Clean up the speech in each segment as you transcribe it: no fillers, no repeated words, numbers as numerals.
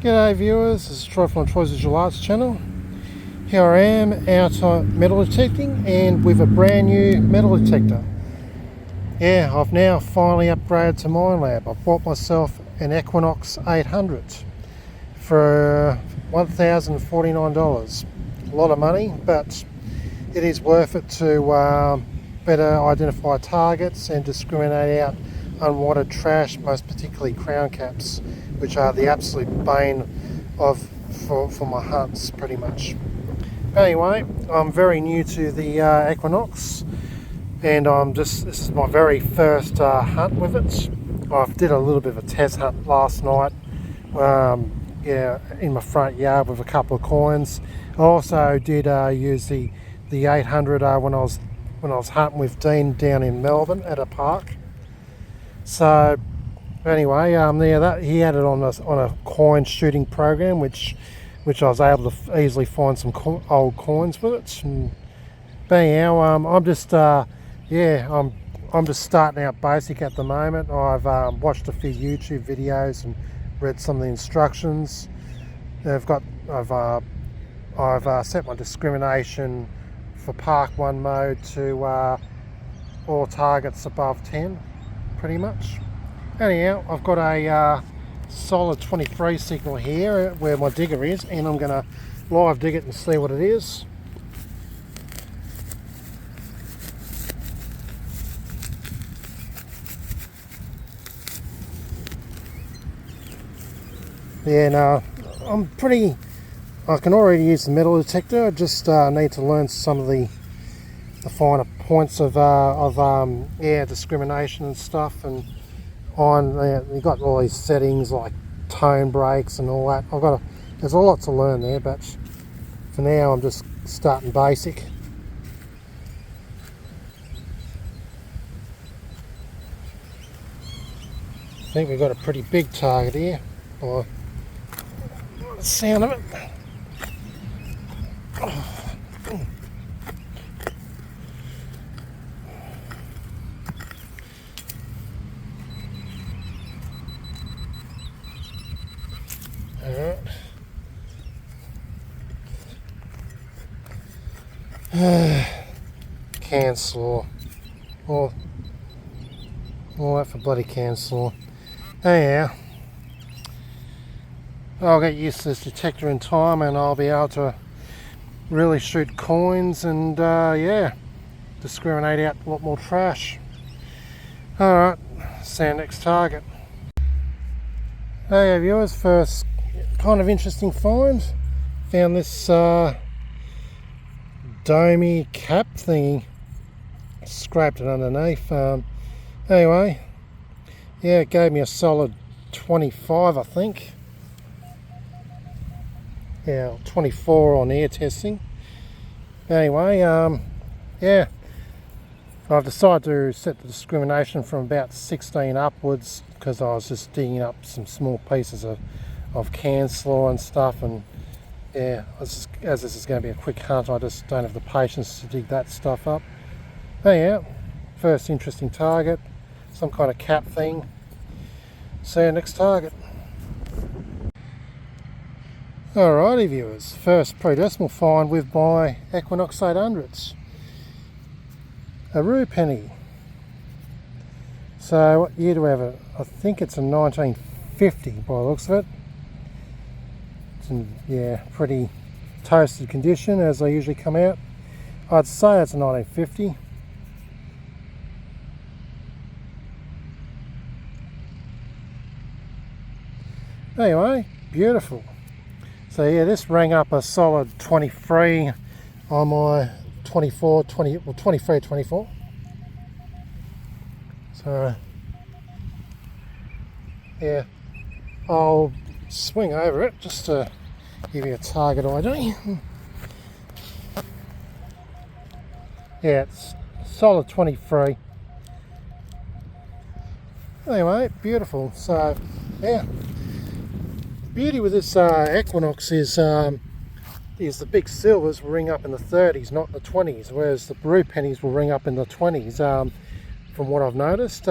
G'day viewers, this is Troy from Troy's Visual Arts channel. Here I am out metal detecting and with a brand new metal detector. Yeah, I've now finally upgraded to Minelab. I've bought myself an Equinox 800 for $1,049. A lot of money, but it is worth it to better identify targets and discriminate out unwanted trash, most particularly crown caps, which are the absolute bane for my hunts pretty much. But anyway, I'm very new to the Equinox, and this is my very first hunt with it. I did a little bit of a test hunt last night, yeah, in my front yard with a couple of coins. I also did use the 800 when I was hunting with Dean down in Melbourne at a park. So anyway, yeah, he had it on a coin shooting program, which I was able to easily find some old coins with it. But anyhow, I'm just I'm just starting out basic at the moment. I've watched a few YouTube videos and read some of the instructions. I've set my discrimination for Park 1 mode to all targets above 10, pretty much. Anyhow, I've got a solid 23 signal here where my digger is, and I'm going to live dig it and see what it is. Yeah, no, I can already use the metal detector. I just need to learn some of the finer points of discrimination and stuff. And you've got all these settings like tone breaks and all that. There's a lot to learn there, but for now I'm just starting basic. I think we've got a pretty big target here, by the sound of it. Cancel. All that for bloody cancel. Anyhow, I'll get used to this detector in time, and I'll be able to really shoot coins and yeah, discriminate out a lot more trash. Alright, see you next target. Hey viewers, first kind of interesting find. Found this domey cap thingy. Scraped it underneath. Anyway, yeah, it gave me a solid 25, I think. Yeah, 24 on air testing. Anyway, yeah, I've decided to set the discrimination from about 16 upwards, because I was just digging up some small pieces of cancel and stuff, and yeah, as this is going to be a quick hunt, I just don't have the patience to dig that stuff up. Anyhow, first interesting target, some kind of cap thing. See you next target. Alrighty viewers, first predecimal find with my Equinox 800s. A rue penny. So what year do we have it? I think it's a 1950 by the looks of it. It's in, yeah, pretty toasted condition as they usually come out. I'd say it's a 1950. Anyway, beautiful. So yeah, this rang up a solid 23 on my 23-24. So yeah, I'll swing over it just to give you a target ID. Yeah, it's solid 23. Anyway, beautiful. So yeah, the beauty with this Equinox is the big silvers will ring up in the 30s, not the 20s, whereas the rue pennies will ring up in the 20s, from what I've noticed.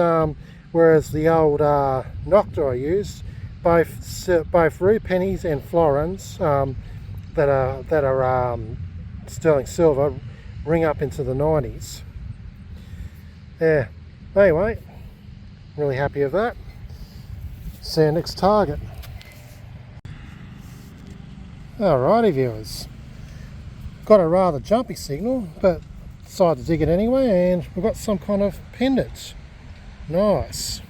Whereas the old Nokta I used both rue pennies and florins that are sterling silver ring up into the 90s. Yeah. Anyway, really happy with that. See you next target. Alrighty viewers, got a rather jumpy signal, but decided to dig it anyway, and we've got some kind of pendant. Nice.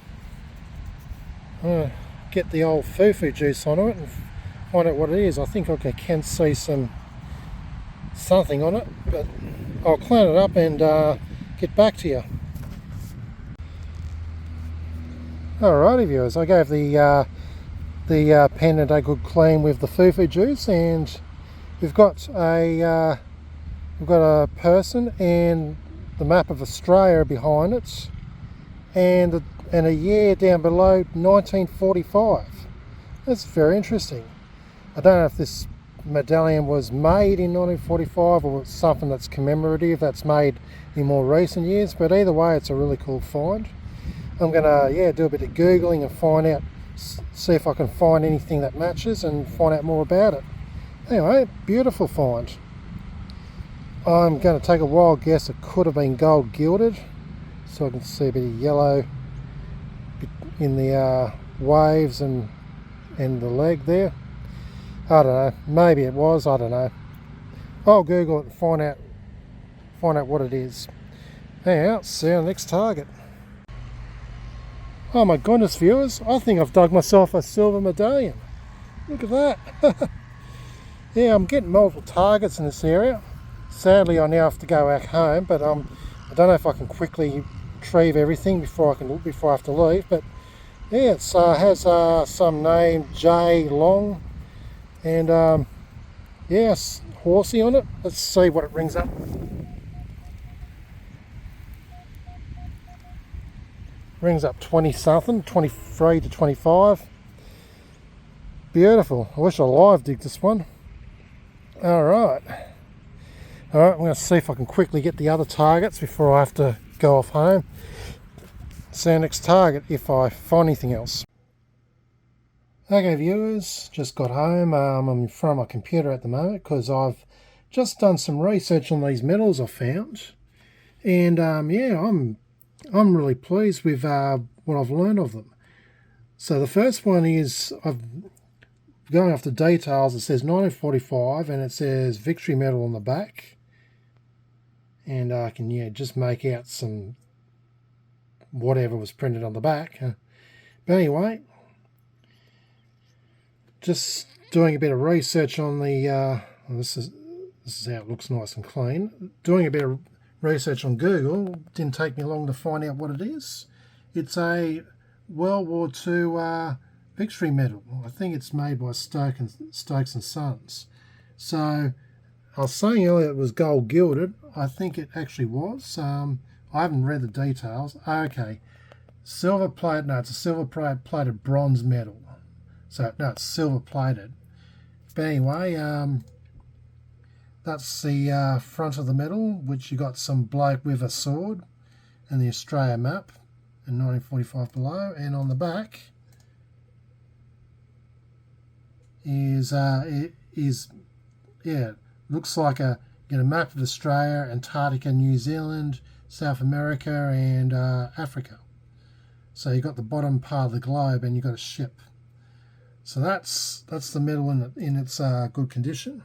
Get the old fufu juice onto it and find out what it is. I think I can see something on it, but I'll clean it up and get back to you. Alrighty viewers, I gave the pendant a good clean with the fufu juice, and we've got a person and the map of Australia behind it, and a year down below, 1945. That's very interesting. I don't know if this medallion was made in 1945 or it's something that's commemorative that's made in more recent years, but either way it's a really cool find. I'm gonna do a bit of googling and find out, see if I can find anything that matches and find out more about it. Anyway, beautiful find. I'm going to take a wild guess it could have been gold gilded, so I can see a bit of yellow in the waves and the leg there. I don't know, maybe it was, I don't know. I'll Google it and find out what it is. Anyhow, see you on the next target. Oh my goodness viewers, I think I've dug myself a silver medallion. Look at that. Yeah, I'm getting multiple targets in this area. Sadly I now have to go back home, but I don't know if I can quickly retrieve everything before I have to leave, but yeah, it has some name J Long, and yes, horsey on it. Let's see what it rings up. Rings up 20 something, 23 to 25. Beautiful. I wish I live digged this one. Alright, I'm going to see if I can quickly get the other targets before I have to go off home. See our next target if I find anything else. Okay viewers, just got home. I'm in front of my computer at the moment because I've just done some research on these metals I found, and yeah, I'm really pleased with what I've learned of them. So the first one is, going off the details, it says 1945 and it says victory medal on the back, and I can just make out some whatever was printed on the back. But anyway, just doing a bit of research on the this is how it looks, nice and clean. Doing a bit of research on Google, didn't take me long to find out what it is. It's a World War II victory medal. I think it's made by Stokes and Sons. So I was saying earlier it was gold gilded. I think it actually was. I haven't read the details. Okay, silver plate. No, it's a silver plated bronze medal. So no, it's silver plated. But anyway, that's the front of the medal, which you got some bloke with a sword and the Australia map in 1945 below, and on the back is looks like a map of Australia, Antarctica, New Zealand, South America, and Africa. So you got the bottom part of the globe, and you got a ship. So that's the medal in its good condition.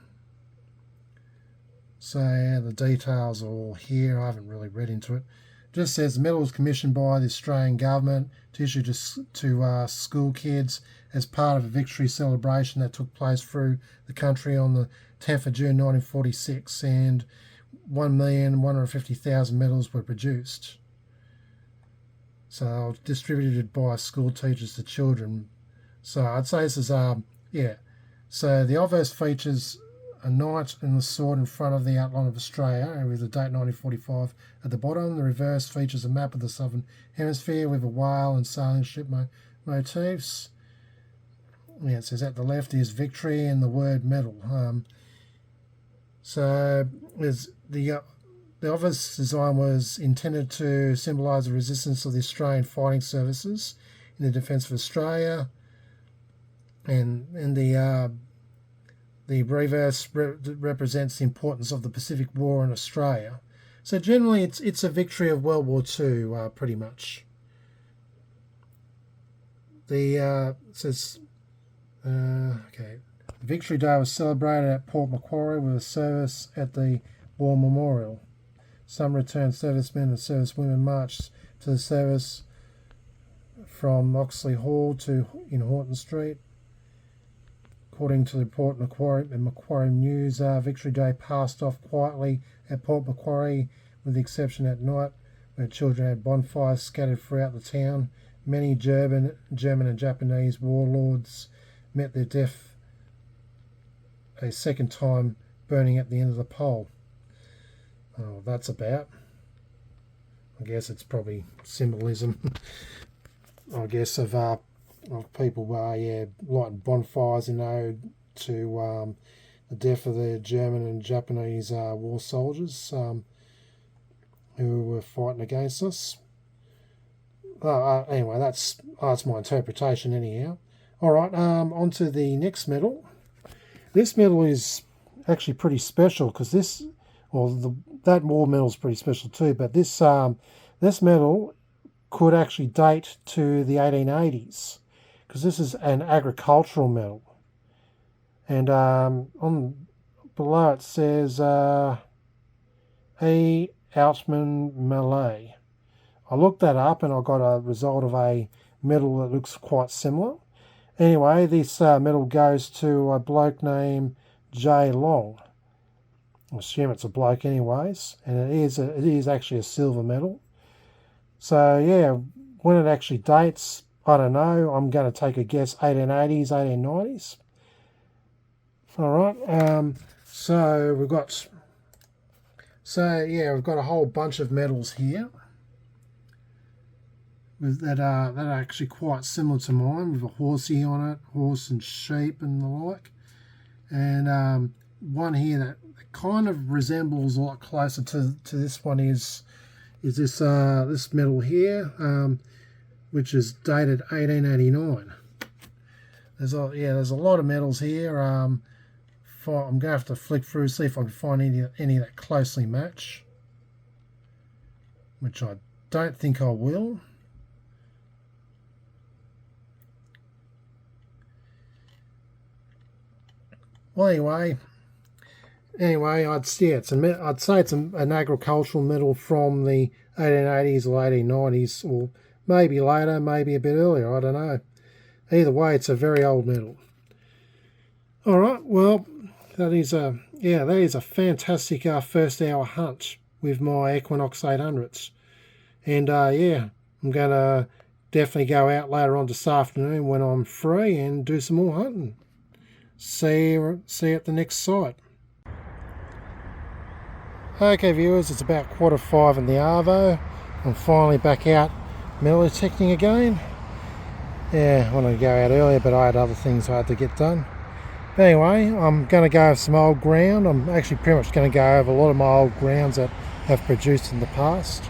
So yeah, the details are all here. I haven't really read into it. Just says the medal was commissioned by the Australian government to issue to school kids as part of a victory celebration that took place through the country on the 10th of June 1946, and 1,150,000 medals were produced. So distributed by school teachers to children. So I'd say this is So the obverse features a knight and the sword in front of the outline of Australia with the date 1945 at the bottom. The reverse features a map of the southern hemisphere with a whale and sailing ship motifs. Yeah, it says at the left is victory and the word medal. So there's the obverse design was intended to symbolise the resistance of the Australian fighting services in the defence of Australia. and the reverse represents the importance of the Pacific War in Australia. So generally, it's a victory of World War II, pretty much. The says okay. The Victory Day was celebrated at Port Macquarie with a service at the War Memorial. Some returned servicemen and servicewomen marched to the service from Oxley Hall in Horton Street. According to the Port Macquarie and Macquarie News, Victory Day passed off quietly at Port Macquarie, with the exception at night, where children had bonfires scattered throughout the town. Many German and Japanese warlords met their death a second time, burning at the end of the pole. Oh, that's about. I guess it's probably symbolism. I guess of people lighting bonfires in ode to the death of the German and Japanese war soldiers who were fighting against us. Anyway, that's my interpretation anyhow. Alright, on to the next medal. This medal is actually pretty special because that war medal is pretty special too, but this medal could actually date to the 1880s because this is an agricultural medal. And on below it says A. Outman Malay. I looked that up and I got a result of a medal that looks quite similar. Anyway, this medal goes to a bloke named J. Long. I assume it's a bloke anyways, and it is actually a silver medal. So yeah, when it actually dates, I don't know. I'm going to take a guess 1880s, 1890s. Alright, we've got a whole bunch of medals here that are actually quite similar to mine, with a horsey on it, horse and sheep and the like. And one here that kind of resembles a lot closer to this one is this medal here, which is dated 1889. There's a lot of medals here. I'm going to have to flick through, see if I can find any that closely match, which I don't think I will. Well, anyway, I'd say it's an agricultural medal from the 1880s or 1890s, or maybe later, maybe a bit earlier. I don't know. Either way, it's a very old medal. All right, well, that is a fantastic first hour hunt with my Equinox 800s, and I'm gonna definitely go out later on this afternoon when I'm free and do some more hunting. See you at the next site. Okay viewers, it's about 4:45 in the Arvo. I'm finally back out metal detecting again. Yeah, I wanted to go out earlier, but I had other things I had to get done. But anyway, I'm going to go over some old ground. I'm actually pretty much going to go over a lot of my old grounds that have produced in the past.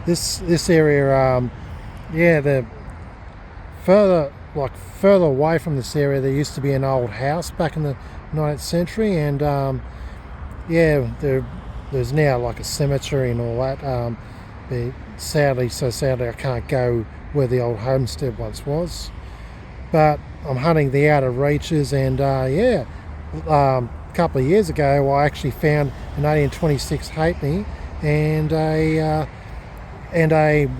This area, the further away from this area, there used to be an old house back in the 19th century, and there's now like a cemetery and all that. But sadly I can't go where the old homestead once was. But I'm hunting the outer reaches, and a couple of years ago I actually found an 1826 halfpenny and a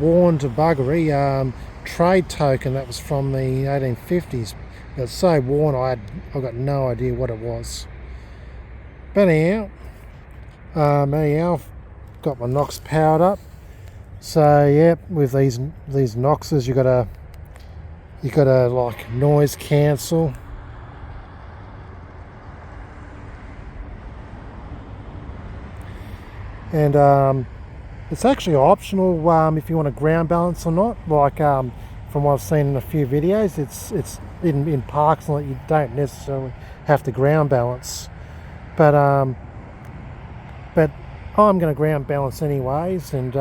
worn to buggery trade token that was from the 1850s. It was so worn I got no idea what it was. But anyhow, I've got my Nox powered up. So yeah, with these Noxes you gotta like noise cancel. And it's actually optional if you want to ground balance or not. Like from what I've seen in a few videos, it's in parks and you don't necessarily have to ground balance. But I'm going to ground balance anyways, and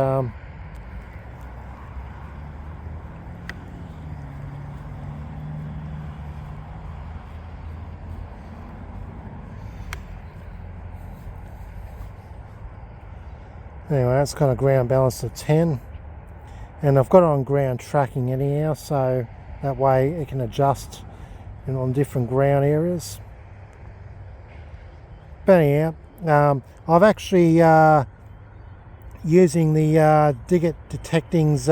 Anyway, it's kind of ground balanced at 10. And I've got it on ground tracking anyhow, so that way it can adjust on different ground areas. But anyhow, I've actually using the Digit Detecting's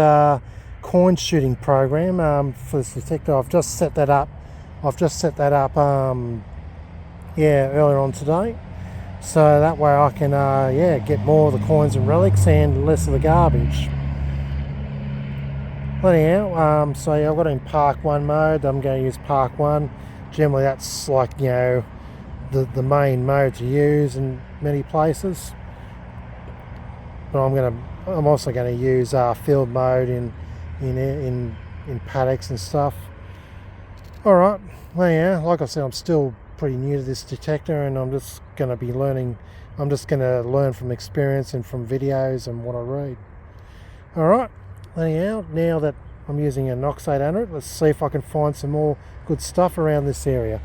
coin shooting program for this detector. I've just set that up. Earlier on today, so that way I can get more of the coins and relics and less of the garbage. Anyhow, so I've got it in Park 1 mode. I'm going to use Park 1. Generally that's like, you know, the main mode to use in many places. But I'm also going to use field mode in paddocks and stuff. Alright, well yeah, like I said, I'm still pretty new to this detector, and I'm just going to be learning. I'm just going to learn from experience and from videos and what I read. Alright, anyhow, now that I'm using a Nox 800, let's see if I can find some more good stuff around this area.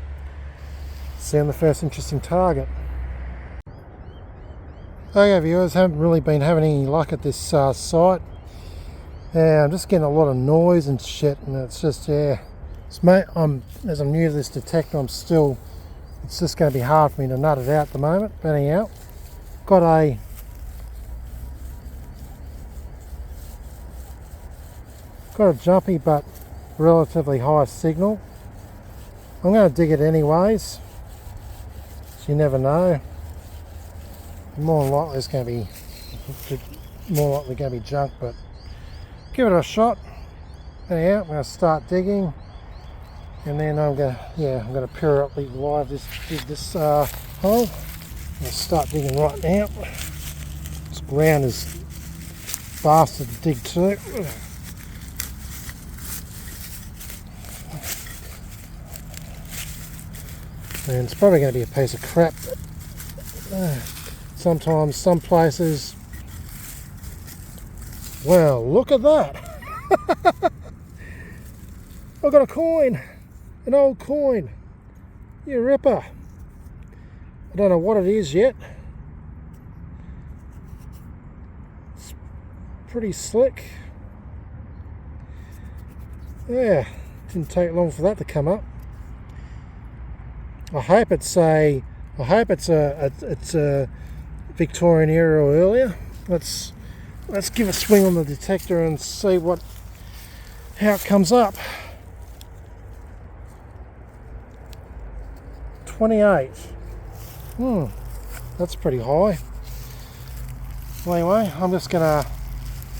See on the first interesting target. Okay viewers, haven't really been having any luck at this site. Yeah, I'm just getting a lot of noise and shit, and it's just, as I'm new to this detector, it's just going to be hard for me to nut it out at the moment. But anyhow, got a jumpy but relatively high signal. I'm going to dig it anyways, so you never know. More than likely it's going to be junk, but give it a shot. Anyhow, I'm going to start digging, and then I'm going to periodically live this hole. I'm going to start digging right now. This ground is bastard to dig to. And it's probably going to be a piece of crap. Sometimes, some places. Well, look at that! I got a coin, an old coin. You ripper! I don't know what it is yet. It's pretty slick. Yeah, didn't take long for that to come up. I hope it's a Victorian era or earlier. Let's give a swing on the detector and see how it comes up. 28. That's pretty high. Well, anyway, I'm just gonna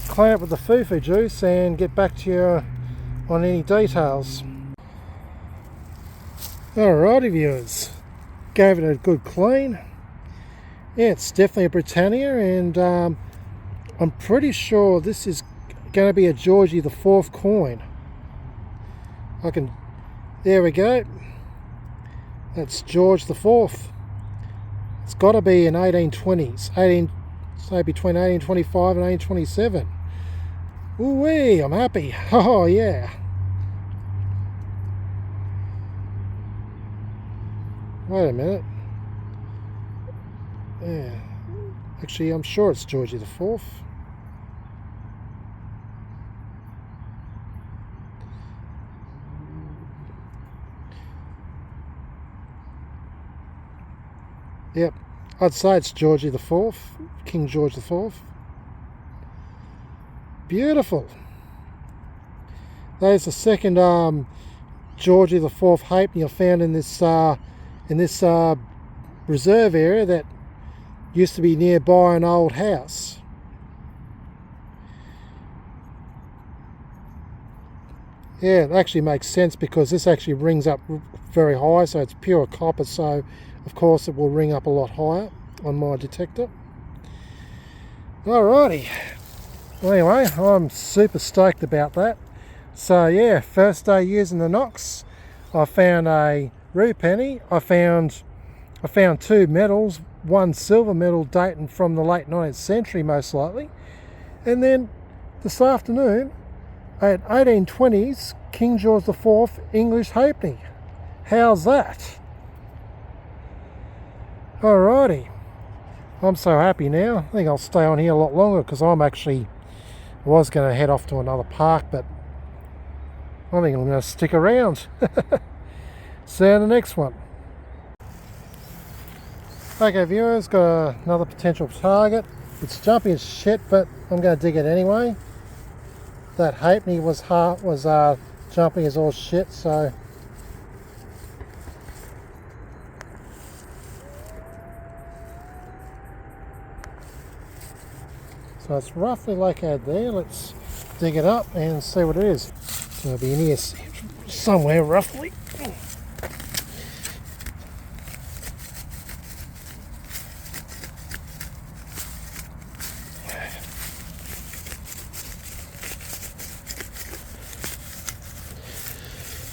clean it with the fufu juice and get back to you on any details. Alrighty viewers, gave it a good clean. Yeah, it's definitely a Britannia, and I'm pretty sure this is going to be a Georgie the IV coin. There we go. That's George the IV. It's got to be in 1820s, so between 1825 and 1827. Ooh-wee, I'm happy. Oh yeah. Wait a minute. Yeah. Actually, I'm sure it's Georgie the IV. Yep. I'd say it's Georgie the IV. King George the IV. Beautiful. There's the second Georgie the IV halfpenny I found in this reserve area that used to be nearby an old house. Yeah, it actually makes sense because this actually rings up very high, so it's pure copper, so of course it will ring up a lot higher on my detector. Alrighty. Well, anyway, I'm super stoked about that. So yeah, first day using the Nox, I found a rue penny. I found two medals, one silver medal dating from the late 19th century most likely, and then this afternoon at 1820s King George IV English halfpenny. How's that? Alrighty. I'm so happy now. I think I'll stay on here a lot longer because I'm actually was going to head off to another park, but I think I'm going to stick around. See you in the next one. Okay viewers, got another potential target. It's jumpy as shit, but I'm going to dig it anyway. That halfpenny was jumpy as all shit, so it's roughly located there. Let's dig it up and see what it is. So it'll be in here somewhere roughly.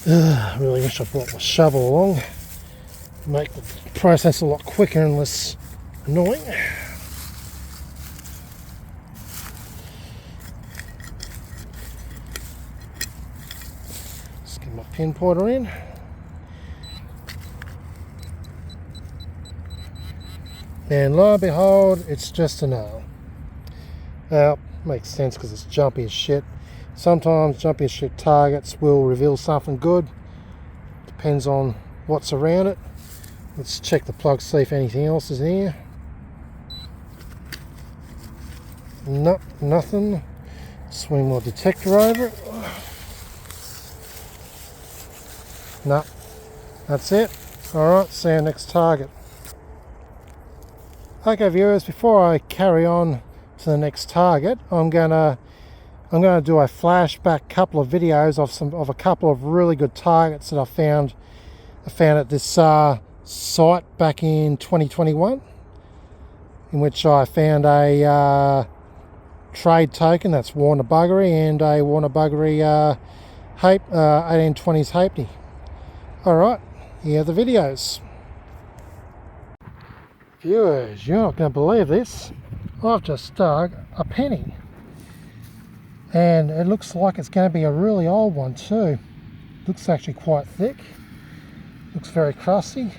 I really wish I brought my shovel along. Make the process a lot quicker and less annoying. Just get my pin pointer in. And lo and behold, it's just a nail. Now, makes sense because it's jumpy as shit. Sometimes jumpy as shit targets will reveal something good. Depends on what's around it. Let's check the plug, see if anything else is in here. Nope, nothing. Swing my detector over it. Nope, that's it. Alright, see you next target. Okay viewers, before I carry on to the next target, I'm gonna do a flashback couple of videos of a couple of really good targets that I found at this site back in 2021, in which I found a trade token, that's Warner Buggery, and a Warner Buggery 1820s halfpenny. Alright, here are the videos. Viewers, you're not going to believe this. I've just dug a penny. And it looks like it's going to be a really old one too. Looks actually quite thick. Looks very crusty.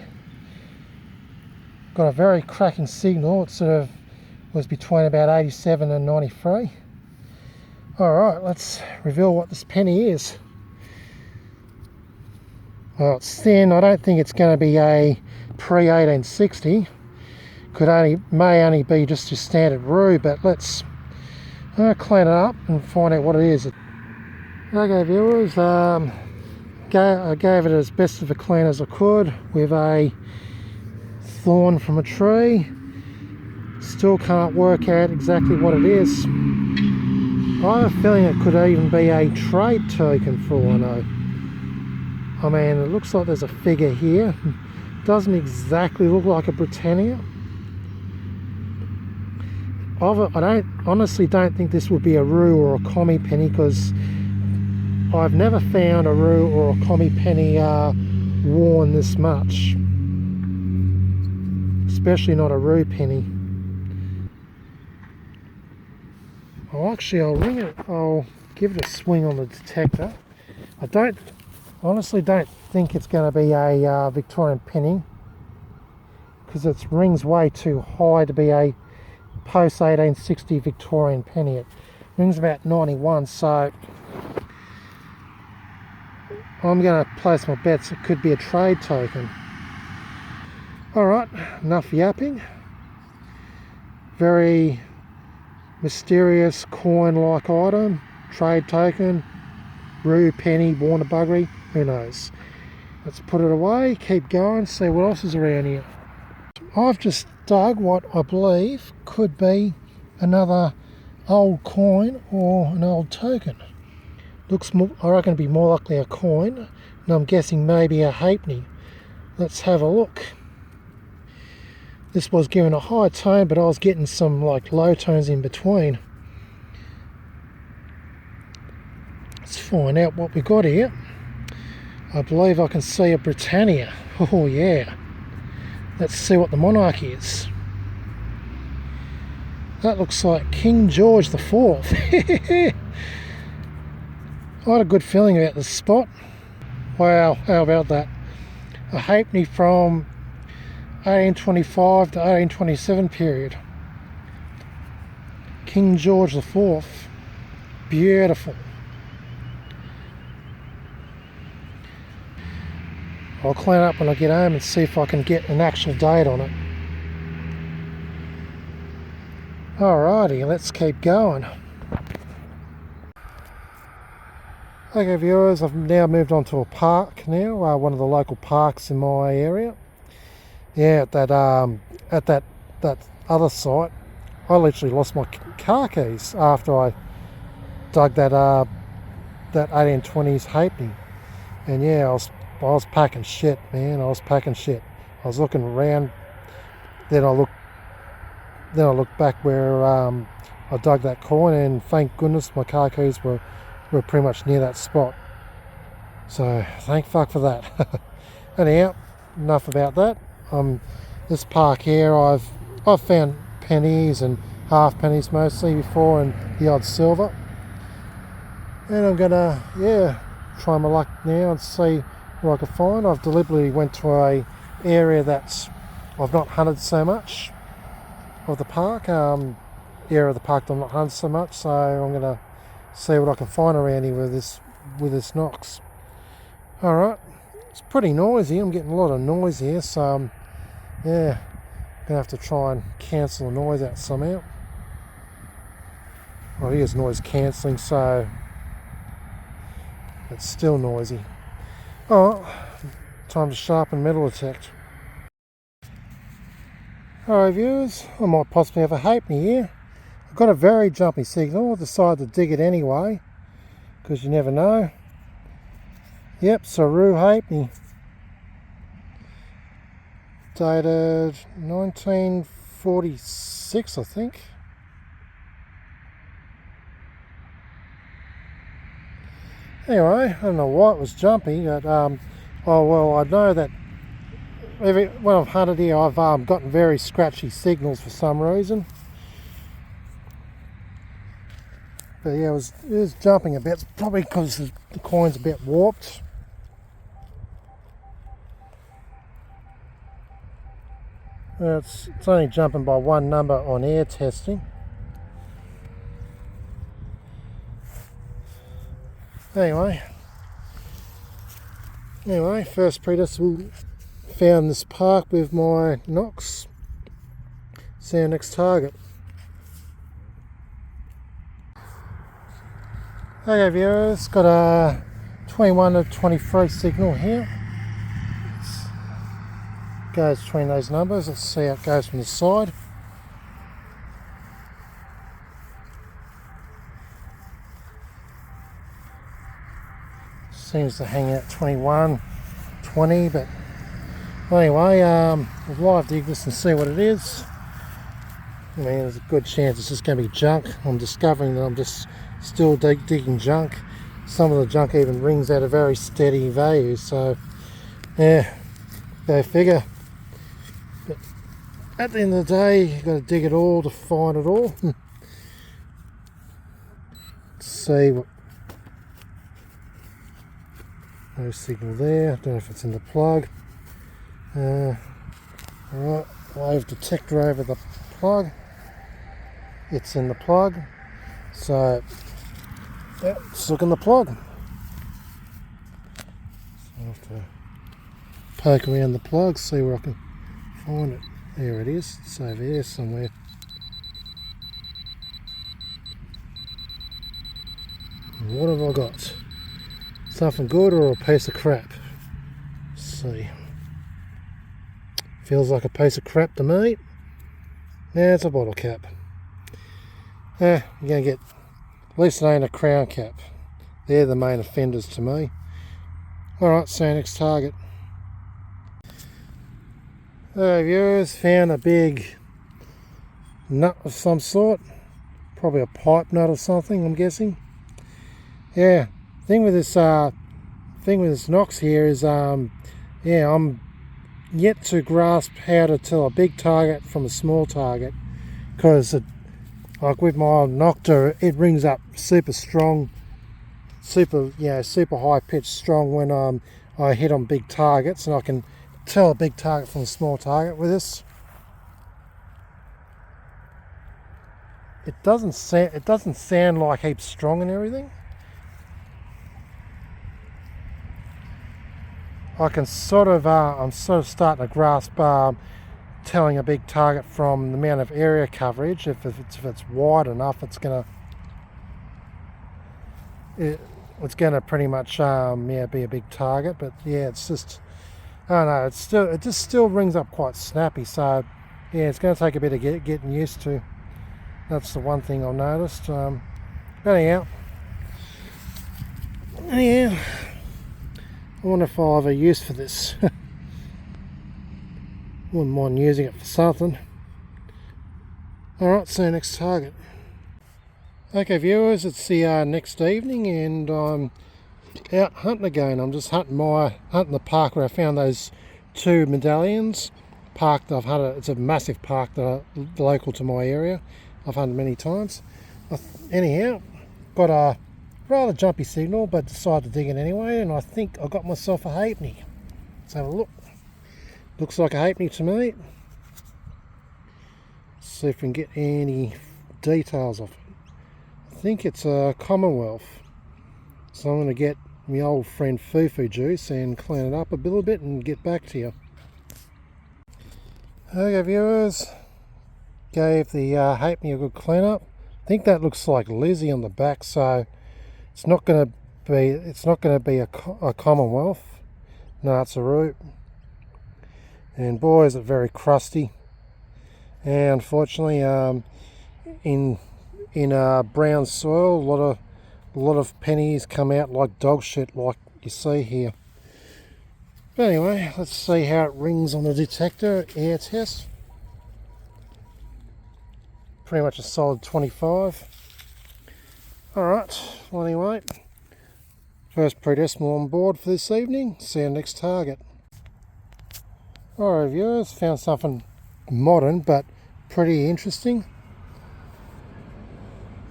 Got a very cracking signal. It sort of was between about 87 and 93. Alright, let's reveal what this penny is. Well, it's thin. I don't think it's going to be a pre-1860. May only be just your standard roux, but let's clean it up and find out what it is. Okay viewers, I gave it as best of a clean as I could with a thorn from a tree. Still can't work out exactly what it is. I have a feeling it could even be a trade token for all I know. I mean, it looks like there's a figure here. Doesn't exactly look like a Britannia. I honestly don't think this would be a roux or a commie penny, because I've never found a roux or a commie penny worn this much, especially not a roux penny. I'll ring it. I'll give it a swing on the detector. I honestly don't think it's going to be a Victorian penny, because it rings way too high to be a post 1860 Victorian penny. It rings about 91, so I'm going to place my bets it could be a trade token. Alright, enough yapping. Very mysterious coin-like item, trade token, roux, penny, Warner Buggery, who knows. Let's put it away, keep going, see what else is around here. I've just dug what I believe could be another old coin or an old token. Looks more, I reckon it'd be more likely a coin, and I'm guessing maybe a halfpenny. Let's have a look. This was given a high tone, but I was getting some like low tones in between. Let's find out what we got here. I believe I can see a Britannia. Oh yeah. Let's see what the monarch is. That looks like King George the IV. I had a good feeling about this spot. Wow, how about that? A halfpenny from 1825 to 1827 period. King George IV. Beautiful. I'll clean up when I get home and see if I can get an actual date on it. Alrighty, let's keep going. Okay viewers, I've now moved on to a park now, one of the local parks in my area. Yeah, at that other site, I literally lost my car keys after I dug that 1820s halfpenny. And yeah, I was packing shit, man. I was packing shit. I was looking around. Then I looked back where I dug that coin, and thank goodness my car keys were pretty much near that spot. So thank fuck for that. Anyhow, enough about that. This park here, I've found pennies and half pennies mostly before, and the odd silver. And I'm gonna try my luck now and see what I can find. I've deliberately went to a area that I've not hunted so much of the park. Area of the park that I'm not hunted so much, so I'm gonna see what I can find around here with this Knox. Alright, it's pretty noisy. I'm getting a lot of noise here, so yeah, gonna have to try and cancel the noise out somehow. Well, here's noise cancelling, so it's still noisy. Alright, time to sharpen metal detect. Alright viewers, I might possibly have a halfpenny here. I've got a very jumpy signal. I decided to dig it anyway, because you never know. Yep, Saru halfpenny. Dated 1946, I think. Anyway, I don't know why it was jumpy, but oh well, I know that when I've hunted here, I've gotten very scratchy signals for some reason. But yeah, it was jumping a bit, probably because the coin's a bit warped. It's only jumping by one number on air testing. Anyway, first predecimal found this park with my Knox. See our next target. Okay viewers, got a 21 to 23 signal here. Goes between those numbers. Let's see how it goes from the side. Seems to hang out 21, 20, but anyway, we'll live dig this and see what it is. I mean, there's a good chance it's just going to be junk. I'm discovering that I'm just still digging junk. Some of the junk even rings at a very steady value, so yeah, go figure. But at the end of the day, you've got to dig it all to find it all. Let's see what. No signal there. Don't know if it's in the plug. Alright, wave detector over the plug. It's in the plug. So, yeah, let's look in the plug. So I'll have to poke around the plug, see where I can find it. There it is. It's over here somewhere. What have I got? Something good or a piece of crap? Let's see. Feels like a piece of crap to me. Yeah, it's a bottle cap. You're going to get, at least it ain't a crown cap. They're the main offenders to me. Alright, so next target. Hey viewers, found a big nut of some sort. Probably a pipe nut or something, I'm guessing. Yeah, thing with this Knox here is I'm yet to grasp how to tell a big target from a small target, because like with my old Nokta, it rings up super strong, super high pitched strong when I hit on big targets, and I can tell a big target from a small target with this. It doesn't sound like heaps strong and everything. I can sort of I'm sort of starting to grasp telling a big target from the amount of area coverage. If it's wide enough, it's gonna pretty much yeah, be a big target. But yeah, it's just, I don't know, it just still rings up quite snappy. So yeah, it's going to take a bit of getting used to. That's the one thing I've noticed. But anyhow, yeah, I wonder if I'll have a use for this. Wouldn't mind using it for something. Alright, see you next target. Okay viewers, it's the next evening and I'm out hunting again. I'm just hunting the park where I found those 2 medallions. Park that I've hunted, it's a massive park that local to my area. I've hunted many times. Anyhow, got a rather jumpy signal, but decided to dig it anyway, and I think I got myself a halfpenny. Let's have a look. Looks like a halfpenny to me. See if we can get any details of it. I think it's a Commonwealth. So I'm going to get my old friend Fufu Juice and clean it up a little bit and get back to you. Okay viewers, gave the halfpenny a good clean up. I think that looks like Lizzie on the back, so it's not going to be a Commonwealth. No, it's a root. And boy, is it very crusty. And unfortunately, in brown soil, a lot of pennies come out like dog shit, like you see here. But anyway, let's see how it rings on the detector air test. Pretty much a solid 25. Alright, well anyway, first predecimal on board for this evening. See you next target. Alright viewers, found something modern but pretty interesting.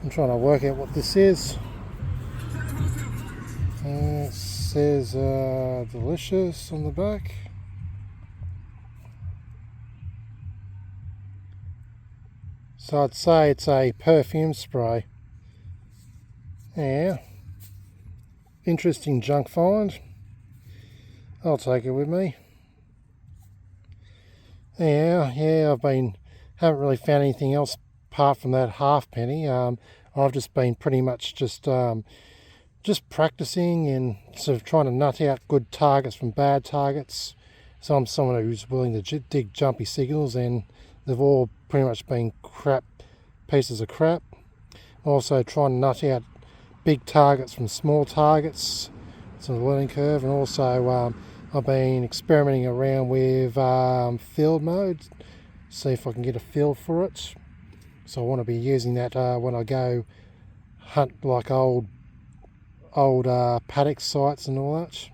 I'm trying to work out what this is. It says delicious on the back. So I'd say it's a perfume spray. Yeah, interesting junk find. I'll take it with me. Yeah, haven't really found anything else apart from that halfpenny. I've just been pretty much just practicing and sort of trying to nut out good targets from bad targets. So I'm someone who's willing to dig jumpy signals, and they've all pretty much been pieces of crap. Also trying to nut out big targets from small targets. It's a learning curve, and also I've been experimenting around with field mode, see if I can get a feel for it. So I want to be using that when I go hunt like old paddock sites and all that.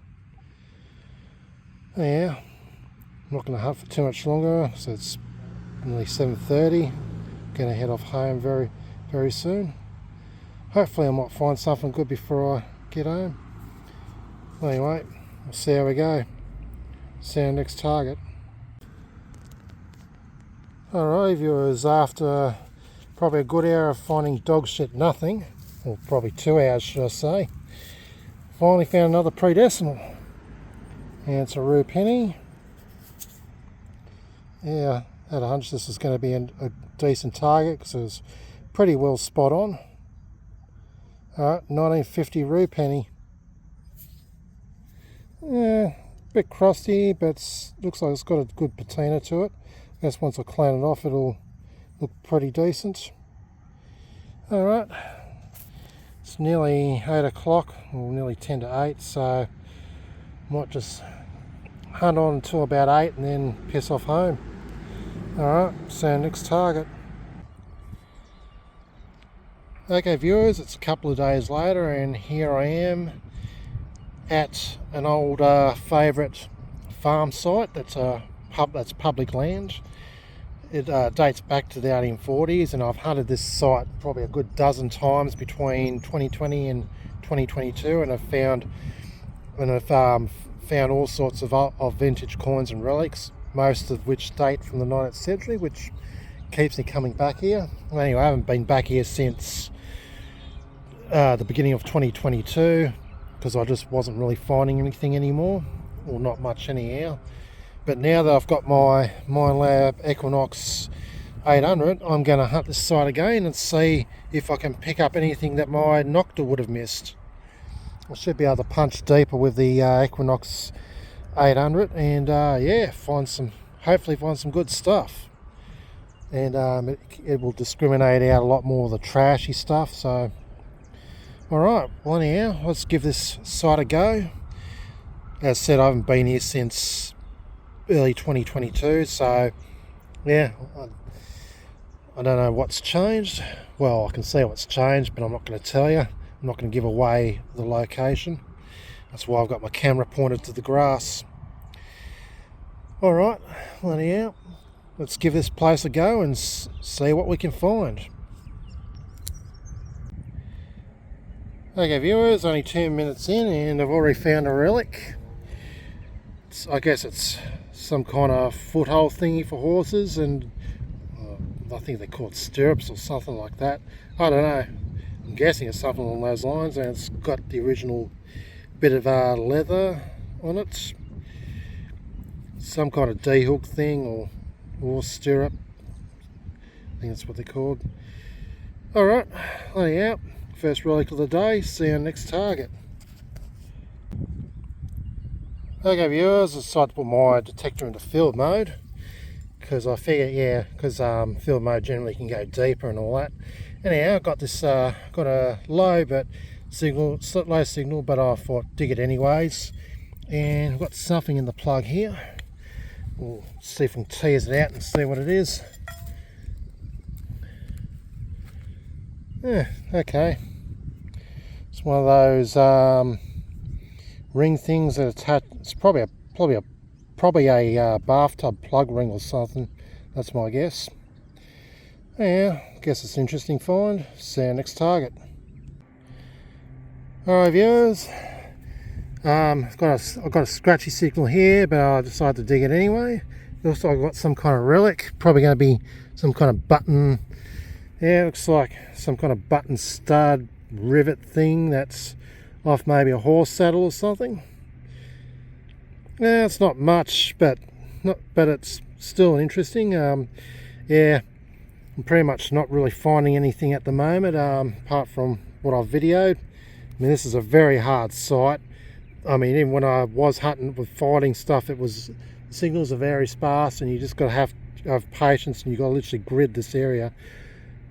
Yeah, I'm not going to hunt for too much longer, so it's nearly 7:30. Going to head off home very, very soon. Hopefully I might find something good before I get home. Anyway, we'll see how we go. See our next target. Alright viewers, after probably a good hour of finding dog shit nothing, or probably 2 hours should I say, finally found another predecimal. And it's a rue penny. Yeah, I had a hunch this is going to be a decent target because it was pretty well spot on. Alright, 1950 rue penny. Yeah, a bit crusty, but looks like it's got a good patina to it. I guess once I clean it off, it'll look pretty decent. Alright, it's nearly 8 o'clock, or nearly 10 to 8, so might just hunt on until about 8 and then piss off home. Alright, see you next target. Okay viewers, it's a couple of days later and here I am at an old favourite farm site that's public land. It dates back to the 1840s, and I've hunted this site probably a good dozen times between 2020 and 2022, and I've found all sorts of vintage coins and relics, most of which date from the 19th century, which keeps me coming back here. Anyway, I haven't been back here since the beginning of 2022 because I just wasn't really finding anything anymore, or not much anyhow. But now that I've got my Minelab Equinox 800, I'm going to hunt this site again and see if I can pick up anything that my Nokta would have missed. I should be able to punch deeper with the Equinox 800 and yeah, hopefully find some good stuff. And it will discriminate out a lot more of the trashy stuff. So, alright, well anyhow, let's give this site a go. As I said, I haven't been here since early 2022, so yeah, I don't know what's changed. Well, I can see what's changed, but I'm not going to tell you. I'm not going to give away the location. That's why I've got my camera pointed to the grass. Alright, well anyhow, let's give this place a go and see what we can find. Okay viewers, only 2 minutes in and I've already found a relic. I guess it's some kind of foothold thingy for horses, and I think they're called stirrups or something like that. I don't know. I'm guessing it's something along those lines, and it's got the original bit of leather on it. Some kind of D-hook thing or stirrup. I think that's what they're called. Alright, anyhow, first relic of the day. See you on the next target. Okay viewers, I decided to put my detector into field mode because I figure, yeah, because field mode generally can go deeper and all that. Anyhow, I got this, got a low signal, but I thought dig it anyways. And I've got something in the plug here. We'll see if we can tease it out and see what it is. Yeah, okay. It's one of those ring things that attach. It's probably a bathtub plug ring or something. That's my guess. Yeah, I guess it's an interesting find. See you next target. Alright viewers, I've got a scratchy signal here, but I decided to dig it anyway. Also I've got some kind of relic, probably going to be some kind of button. Yeah, it looks like some kind of button stud rivet thing that's off maybe a horse saddle or something. Yeah, it's not much, but it's still interesting. Yeah, I'm pretty much not really finding anything at the moment, apart from what I've videoed. I mean, this is a very hard site. I mean, even when I was hunting with finding stuff, the signals are very sparse, and you just got to have patience, and you got to literally grid this area.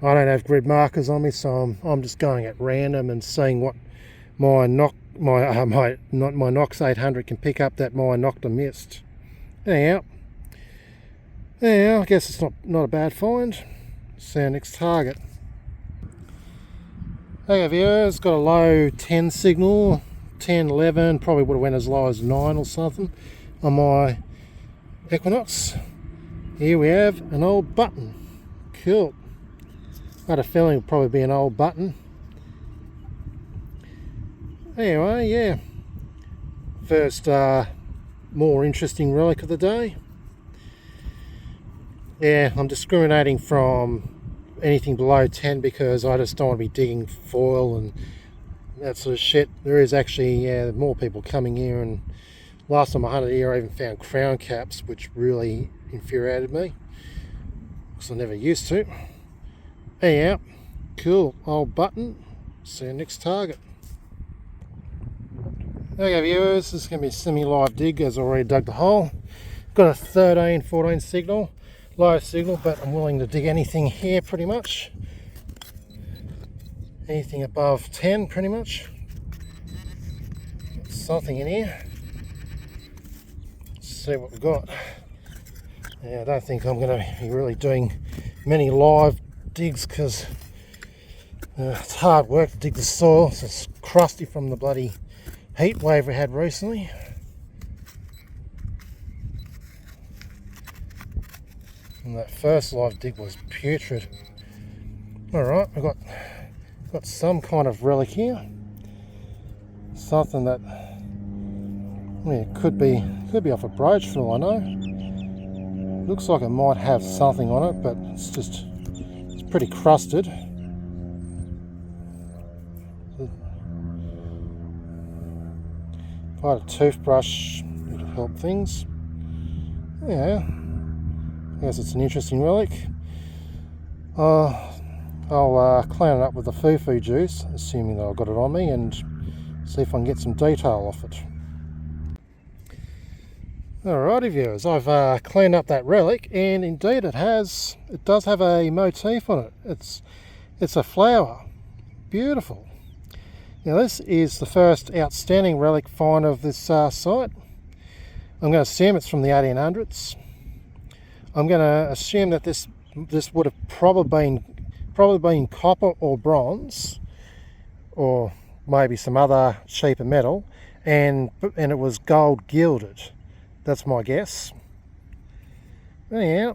I don't have grid markers on me, so I'm just going at random and seeing what my Nox 800 can pick up that my Nokta missed. Anyhow, I guess it's not a bad find. See our next target. Okay viewers, got a low 10 signal, 10, 11, probably would have went as low as 9 or something on my Equinox. Here we have an old button. Cool. I had a feeling it would probably be an old button. Anyway, yeah. First more interesting relic of the day. Yeah, I'm discriminating from anything below 10 because I just don't want to be digging foil and that sort of shit. There is actually, yeah, more people coming here, and last time I hunted here I even found crown caps, which really infuriated me because I never used to. Anyhow, cool old button. See you next target. Okay viewers, this is going to be a semi-live dig as I already dug the hole. Got a 13, 14 signal. Low signal, but I'm willing to dig anything here pretty much. Anything above 10 pretty much. Got something in here. Let's see what we've got. Yeah, I don't think I'm going to be really doing many live digs because it's hard work to dig the soil. So it's crusty from the bloody heat wave we had recently. And that first live dig was putrid. Alright, we've got some kind of relic here. Something that Yeah, it could be off a brooch for all I know. Looks like it might have something on it, but it's pretty crusted. If I had a toothbrush, it would help things. Yeah, I guess it's an interesting relic. I'll clean it up with the fufu juice, assuming that I've got it on me, and see if I can get some detail off it. Alrighty viewers, I've cleaned up that relic, and indeed it does have a motif on it. It's a flower. Beautiful. Now this is the first outstanding relic find of this site. I'm going to assume it's from the 1800s. I'm going to assume that this would have probably been copper or bronze, or maybe some other cheaper metal, and it was gold gilded. That's my guess. Yeah,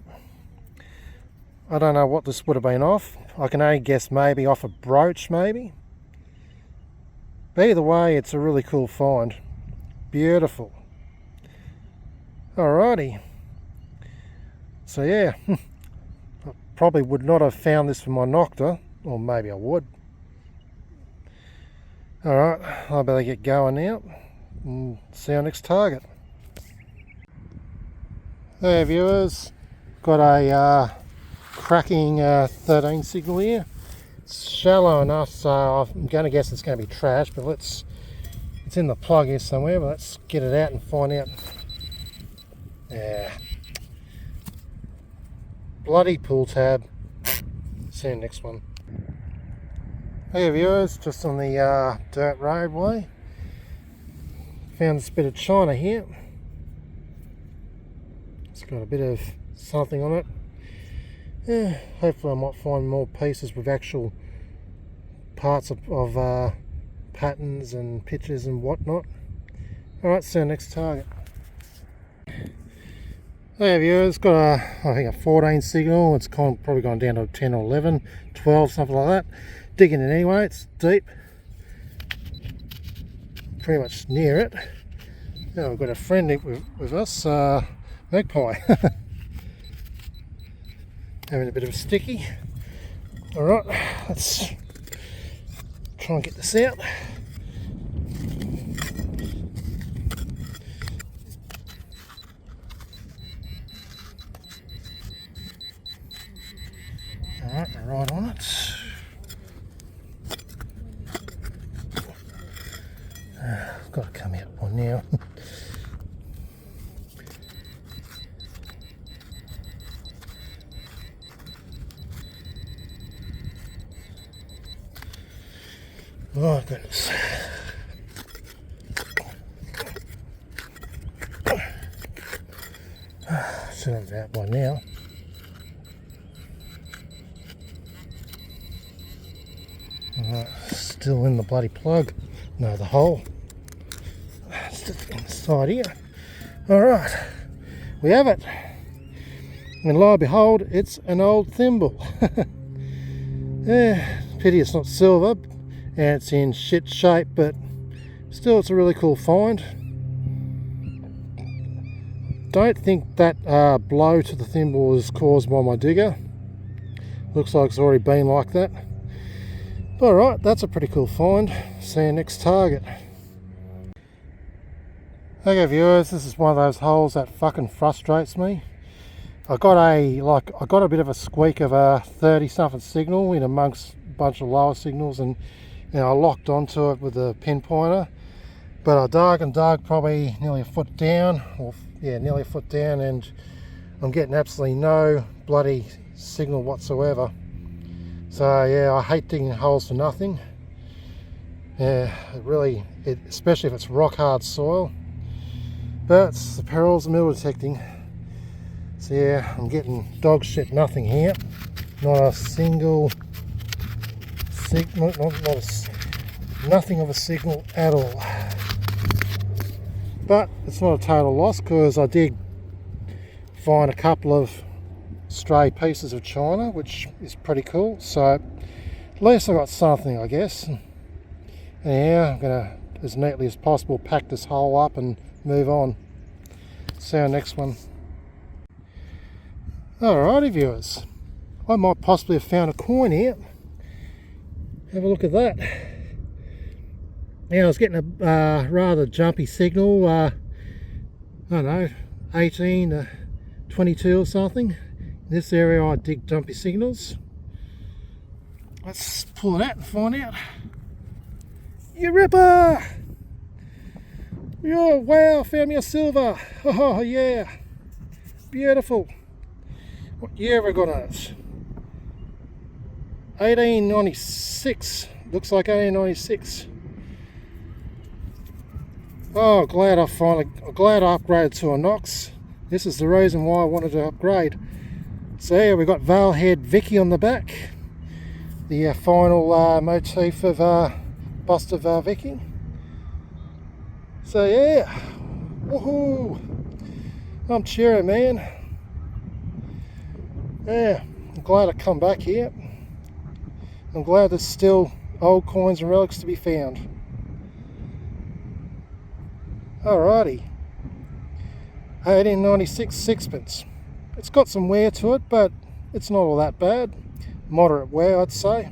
I don't know what this would have been off. I can only guess maybe off a brooch, maybe. But either way, it's a really cool find. Beautiful. Alrighty. So yeah, I probably would not have found this for my Nokta, or maybe I would. Alright, I better get going now and see our next target. There viewers, got a cracking 13 signal here. It's shallow enough, so I'm going to guess it's going to be trash, but it's in the plug here somewhere, but let's get it out and find out. Yeah. Bloody pull tab. See you next one. Hey viewers, just on the dirt roadway. Found this bit of china here. It's got a bit of something on it. Yeah, hopefully I might find more pieces with actual parts of patterns and pictures and whatnot. Alright, see you next target. There viewers, got I think a 14 signal. It's probably gone down to 10 or 11, 12, something like that. Digging it anyway, it's deep. Pretty much near it. Now we've got a friend with us, Magpie. Having a bit of a sticky. Alright, let's try and get this out. Alright, right on it. Got to come out one now. Oh goodness. Should have that one now. Still in the bloody plug. No, the hole. Still inside here. Alright, we have it. And lo and behold, it's an old thimble. Yeah, pity it's not silver and it's in shit shape, but still it's a really cool find. Don't think that blow to the thimble was caused by my digger. Looks like it's already been like that. Alright, that's a pretty cool find. See you next target. Okay viewers, this is one of those holes that fucking frustrates me. I got a bit of a squeak of a 30 something signal in amongst a bunch of lower signals, and I locked onto it with a pinpointer. But I dug probably nearly a foot down, nearly a foot down, and I'm getting absolutely no bloody signal whatsoever. So yeah, I hate digging holes for nothing. Yeah, especially if it's rock hard soil. But it's the perils of metal detecting. So yeah, I'm getting dog shit nothing here. Not a single signal, nothing of a signal at all. But it's not a total loss, because I did find a couple of stray pieces of china, which is pretty cool. So at least I got something, I guess. And yeah, I'm gonna as neatly as possible, pack this hole up and move on. See our next one. Alrighty viewers, I might possibly have found a coin here. Have a look at that. Now I was getting a rather jumpy signal, I don't know, 18 to 22 or something. In this area I dig jumpy signals. Let's pull it out and find out. You ripper! Oh wow, found me a silver. Oh yeah, beautiful. What year have I got on it? 1896. Looks like 1896. Oh, glad I upgraded to a Nox. This is the reason why I wanted to upgrade. So yeah, we've got Valehead Vicky on the back. The final motif of bust of Vicky. So yeah, woohoo! I'm cheering, man. Yeah, I'm glad I come back here. I'm glad there's still old coins and relics to be found. Alrighty, 1896 sixpence. It's got some wear to it, but it's not all that bad. Moderate wear, I'd say.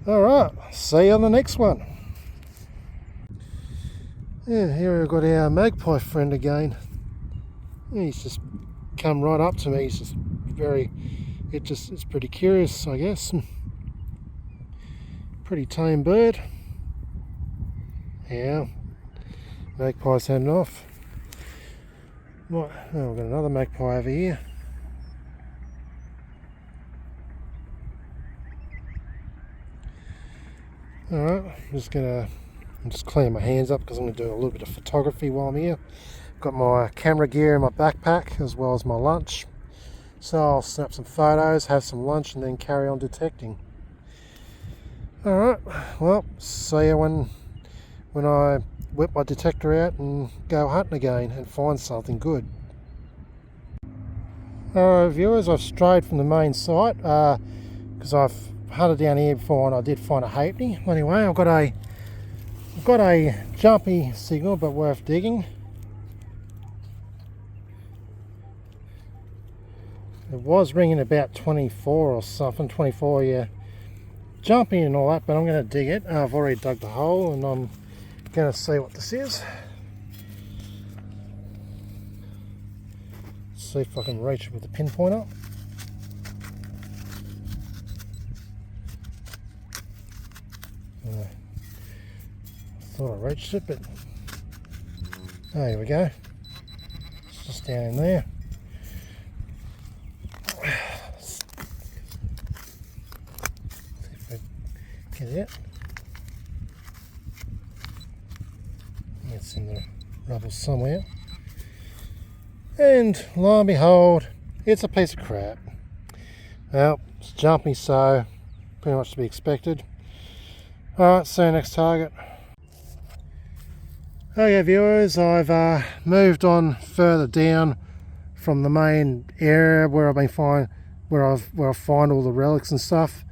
Alright, see you on the next one. Yeah, here we've got our magpie friend again. He's just come right up to me. He's just it's pretty curious, I guess. Pretty tame bird. Yeah, magpie's heading off. Right, oh, we've got another magpie over here. Alright, I'm just cleaning my hands up because I'm going to do a little bit of photography while I'm here. Got my camera gear in my backpack as well as my lunch. So I'll snap some photos, have some lunch, and then carry on detecting. Alright, well, see you when I whip my detector out and go hunting again and find something good. Alright viewers, I've strayed from the main site because I've hunted down here before and I did find a halfpenny. Anyway, I've got a jumpy signal but worth digging. It was ringing about 24 or something, 24, yeah. Jumpy and all that, but I'm going to dig it. I've already dug the hole and I'm going to see what this is. See if I can reach it with the pinpointer. I thought I reached it, but oh, here we go. It's just down in there. See if I get it. It's in the rubble somewhere. And lo and behold, it's a piece of crap. Well, it's jumpy, so pretty much to be expected. Alright, see you next target. Okay viewers, I've moved on further down from the main area where I find all the relics and stuff,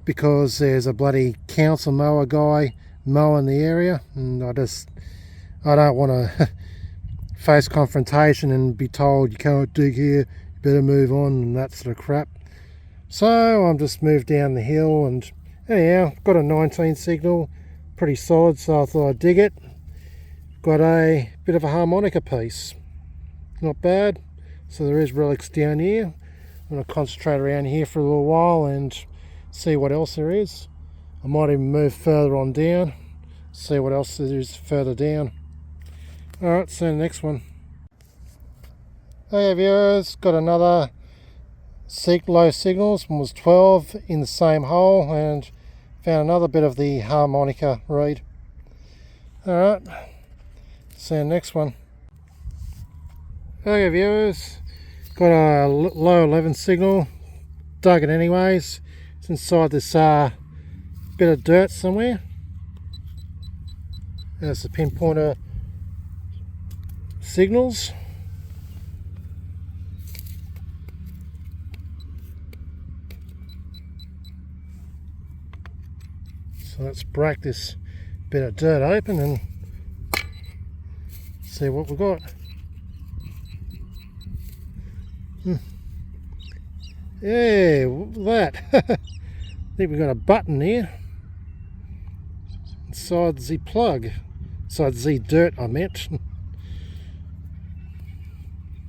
because there's a bloody council mower guy mowing the area, and I don't want to face confrontation and be told you can't dig here, you better move on and that sort of crap. So I'm just moved down the hill, and anyhow, got a 19 signal, pretty solid, so I thought I'd dig it. Got a bit of a harmonica piece, not bad. So there is relics down here. I'm going to concentrate around here for a little while and see what else there is. I might even move further on down, see what else there is further down. Alright, see you in the next one. Hey viewers, got another low signals. One was 12 in the same hole, and found another bit of the harmonica reed. Alright, see you in the next one. Okay viewers, got a low 11 signal, dug it anyways. It's inside this bit of dirt somewhere. There's the pinpointer signals. So let's break this bit of dirt open and see what we've got. Yeah, that. I think we've got a button here inside the plug, inside the dirt I meant.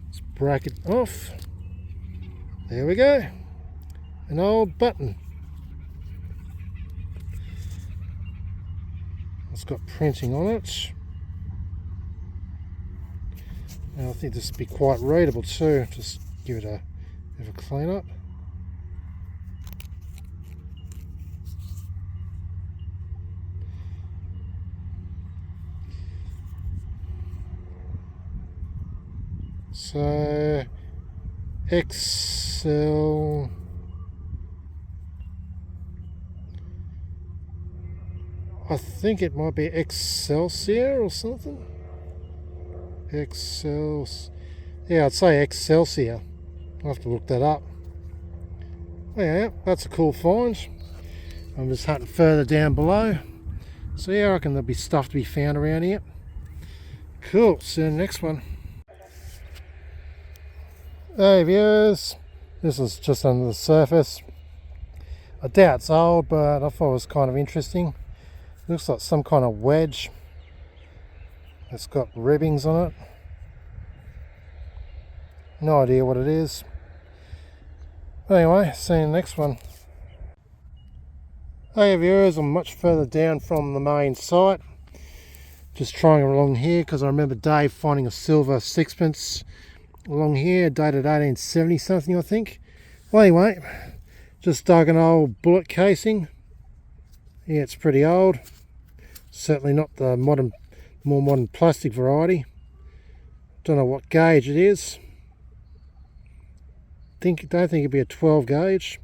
Let's break it off. There we go, an old button. It's got printing on it. And I think this will be quite readable too. Just give it a bit of a clean up. So Excel, I think it might be Excelsior or something. Yeah, I'd say Excelsior. I'll have to look that up. Yeah, that's a cool find. I'm just hunting further down below. So yeah, I reckon there'll be stuff to be found around here. Cool, see you in the next one. Hey viewers, this is just under the surface. I doubt it's old, but I thought it was kind of interesting. Looks like some kind of wedge. It's got ribbings on it. No idea what it is. Anyway, see you in the next one. Hey viewers, I'm much further down from the main site. Just trying along here because I remember Dave finding a silver sixpence along here, dated 1870 something I think. Well anyway, just dug an old bullet casing. Yeah, it's pretty old. Certainly not the more modern plastic variety. Don't know what gauge it is. Don't think it'd be a 12 gauge.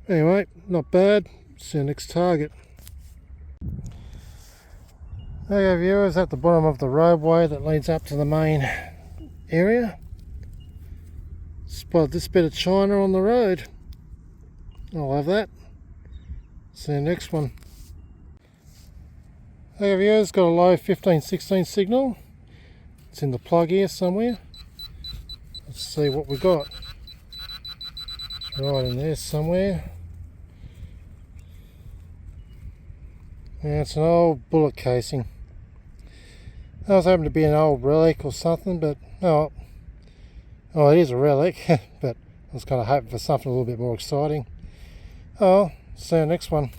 Anyway, not bad. See you next target. Okay viewers, at the bottom of the roadway that leads up to the main area, spotted this bit of china on the road. I'll have that. See you next one. Okay viewers, got a low 1516 signal. It's in the plug here somewhere. Let's see what we got. It's right in there somewhere. Yeah, it's an old bullet casing. I was hoping to be an old relic or something, but no. Oh, it is a relic, but I was kind of hoping for something a little bit more exciting. Oh, see you next one.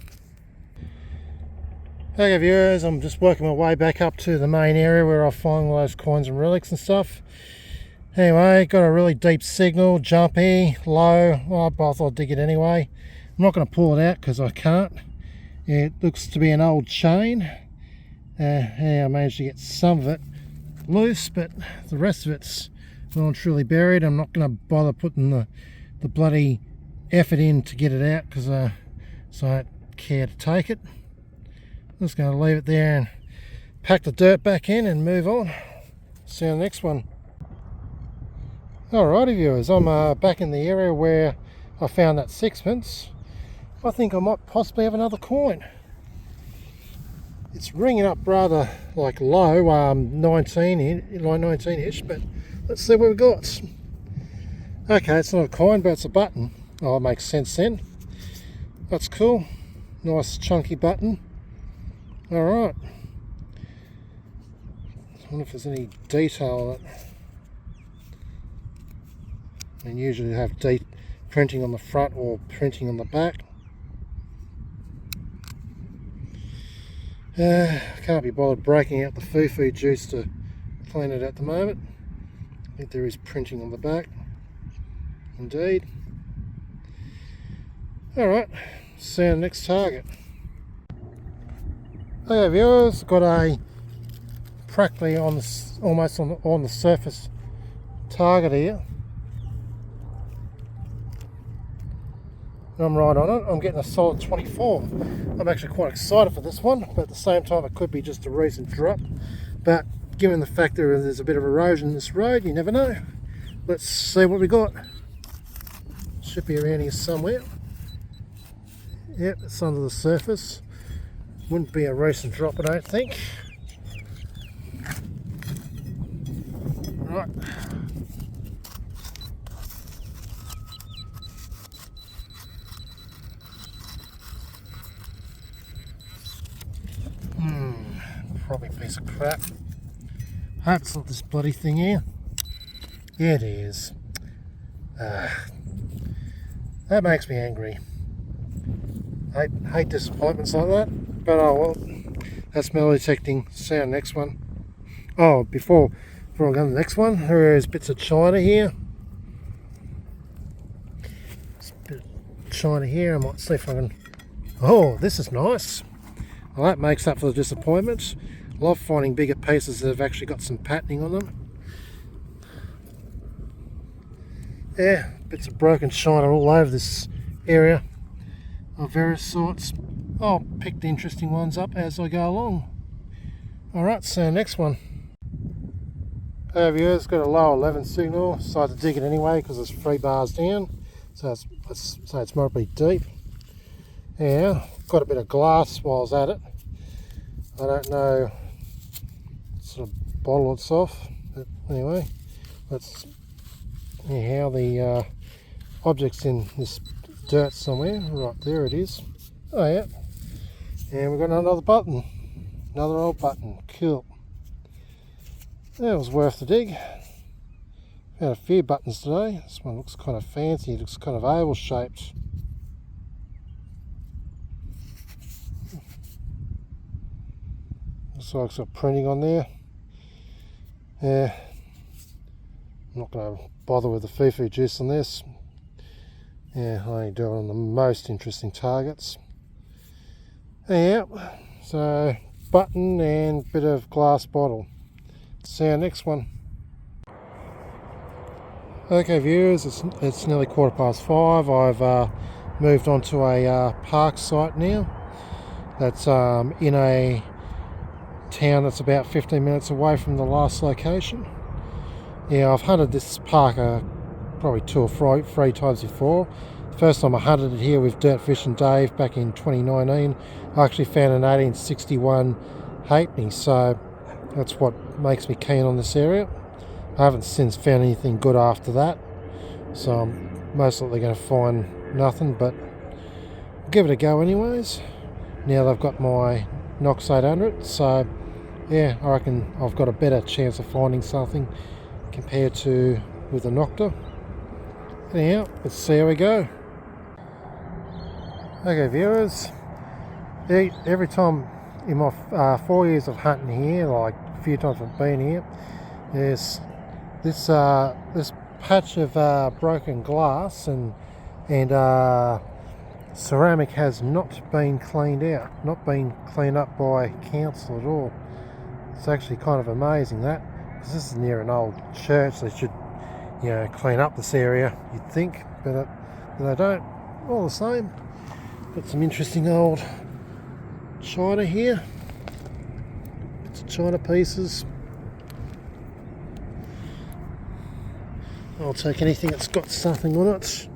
Okay viewers, I'm just working my way back up to the main area where I find all those coins and relics and stuff. Anyway, got a really deep signal, jumpy, low. Well, I thought I'd dig it anyway. I'm not going to pull it out because I can't. It looks to be an old chain. Yeah, I managed to get some of it loose, but the rest of it's well and truly buried. I'm not going to bother putting the bloody effort in to get it out because so I don't care to take it. I'm just going to leave it there and pack the dirt back in and move on. See you on the next one. Alrighty viewers, I'm back in the area where I found that sixpence. I think I might possibly have another coin. It's ringing up rather like low, 19-ish, but let's see what we've got. Okay, it's not a coin, but it's a button. Oh, it makes sense then. That's cool. Nice chunky button. Alright. I wonder if there's any detail on it. I mean, usually they have deep printing on the front or printing on the back. I can't be bothered breaking out the foo-foo juice to clean it at the moment. I think there is printing on the back. Indeed. Alright, see you on the next target. Okay viewers, got a practically on the, almost on the surface target here. I'm right on it. I'm getting a solid 24. I'm actually quite excited for this one, but at the same time it could be just a recent drop. But given the fact that there's a bit of erosion in this road, you never know. Let's see what we got. Should be around here somewhere. Yep, it's under the surface. Wouldn't be a recent drop, I don't think. Right. Probably a piece of crap. Hope it's not this bloody thing here. Yeah, it is. That makes me angry. Hate disappointments like that. But oh well. That's metal detecting. See our next one. Oh, before I go to the next one, there is bits of china here. There's a bit of china here. I might see if I can. Oh, this is nice. Well, that makes up for the disappointment. Love finding bigger pieces that have actually got some patterning on them. Yeah, bits of broken china all over this area of various sorts. I'll pick the interesting ones up as I go along. Alright, so next one. Over here, it's got a low 11 signal. Decided to dig it anyway because it's 3 bars down. So let's say it's moderately deep. Yeah, got a bit of glass while I was at it. I don't know sort of bottle it's off, but anyway, let's see how the object's in this dirt somewhere. Right, there it is. Oh yeah, and we've got another button, another old button. Cool. That was worth the dig. Found a few buttons today. This one looks kind of fancy. It looks kind of oval shaped. Looks like it's got printing on there. Yeah, I'm not going to bother with the foo-foo juice on this. Yeah, I only do it on the most interesting targets. Yeah, so button and bit of glass bottle. See our next one. Okay viewers, it's nearly 5:15. I've moved on to a park site now. That's in a town that's about 15 minutes away from the last location. Yeah, I've hunted this park probably 2 or 3 times before. The first time I hunted it here with Dirt Fish and Dave back in 2019, I actually found an 1861 halfpenny, so that's what makes me keen on this area. I haven't since found anything good after that, so I'm most likely going to find nothing, but I'll give it a go anyways. Now they've got my Nox 800, so yeah, I reckon I've got a better chance of finding something compared to with the Nokta. Anyhow, let's see how we go. Okay viewers, every time in my 4 years of hunting here, like a few times I've been here, there's this patch of broken glass and ceramic has not been cleaned out, not been cleaned up by council at all. It's actually kind of amazing that, because this is near an old church. They should, you know, clean up this area, you'd think, but they don't. All the same, got some interesting old china here. Bits of china pieces. I'll take anything that's got something on it.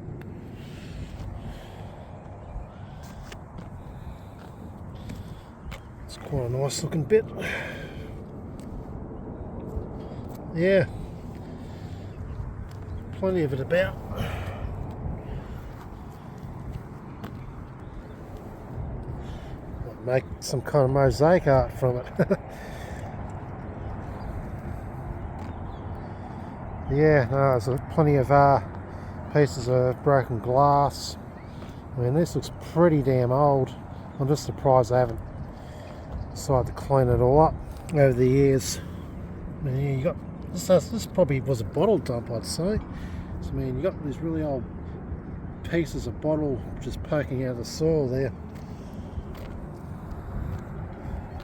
It's quite a nice looking bit. Yeah, plenty of it about. Might make some kind of mosaic art from it. Yeah, no, there's plenty of pieces of broken glass. I mean, this looks pretty damn old. I'm just surprised I haven't decided to clean it all up over the years. I mean, yeah, you got this probably was a bottle dump, I'd say. So, I mean, you got these really old pieces of bottle just poking out of the soil there.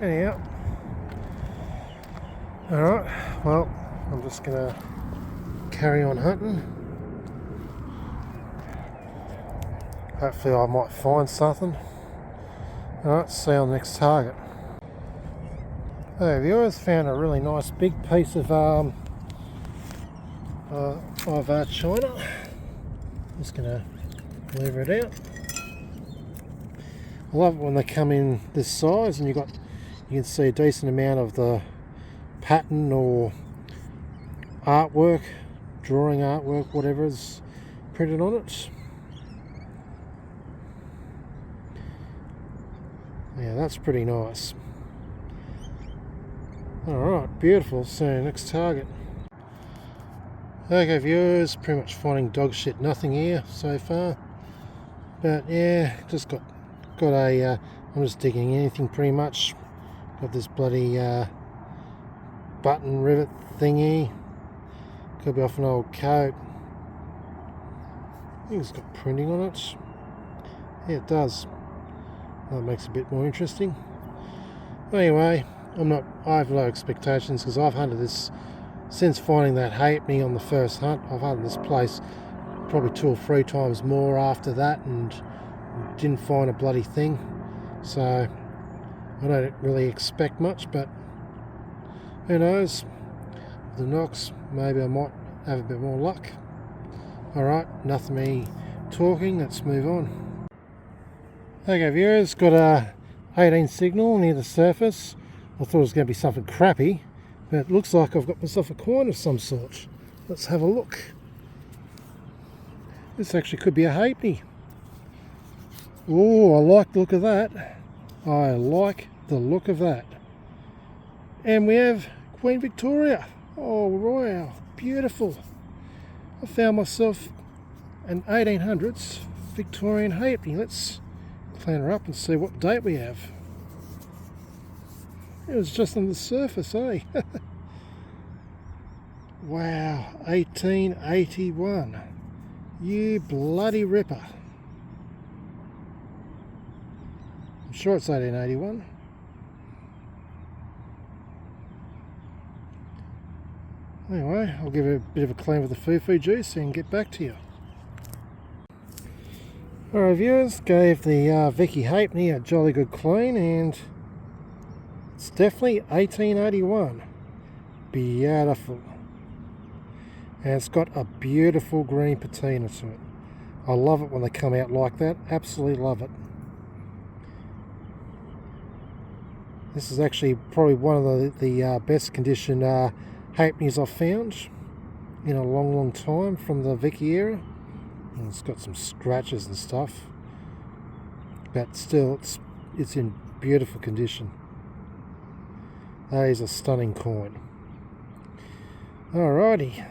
Anyhow, all right. Well, I'm just gonna carry on hunting. Hopefully I might find something. Alright, see you on the next target. Hey viewers, found a really nice big piece of china. Just gonna lever it out. I love it when they come in this size and you can see a decent amount of the pattern or artwork, drawing artwork, whatever is printed on it. Yeah, that's pretty nice. Alright, beautiful. So next target. Okay viewers, pretty much finding dog shit nothing here so far. But yeah, just got a, I'm just digging anything pretty much. Got this bloody button rivet thingy. Could be off an old coat. I think it's got printing on it. Yeah, it does. That makes it a bit more interesting. Anyway, I have low expectations because I've hunted this since finding that halfpenny on the first hunt. I've hunted this place probably 2 or 3 times more after that and didn't find a bloody thing. So I don't really expect much, but who knows? With the Nox, maybe I might have a bit more luck. Alright, nothing me talking, let's move on. Okay viewers, got a 18 signal near the surface. I thought it was going to be something crappy, but it looks like I've got myself a coin of some sort. Let's have a look. This actually could be a halfpenny. Oh, I like the look of that. I like the look of that. And we have Queen Victoria. Oh wow, beautiful. I found myself an 1800s Victorian halfpenny. Let's clean her up and see what date we have. It was just on the surface, eh? Wow, 1881. You bloody ripper. I'm sure it's 1881. Anyway, I'll give it a bit of a clean with the foo-foo juice and get back to you. Alright viewers, gave the Vicky halfpenny a jolly good clean and it's definitely 1881. Beautiful. And it's got a beautiful green patina to it. I love it when they come out like that. Absolutely love it. This is actually probably one of the best conditioned halfpennies I've found in a long time from the Vicky era. And it's got some scratches and stuff, but still it's in beautiful condition. That is a stunning coin. Alrighty,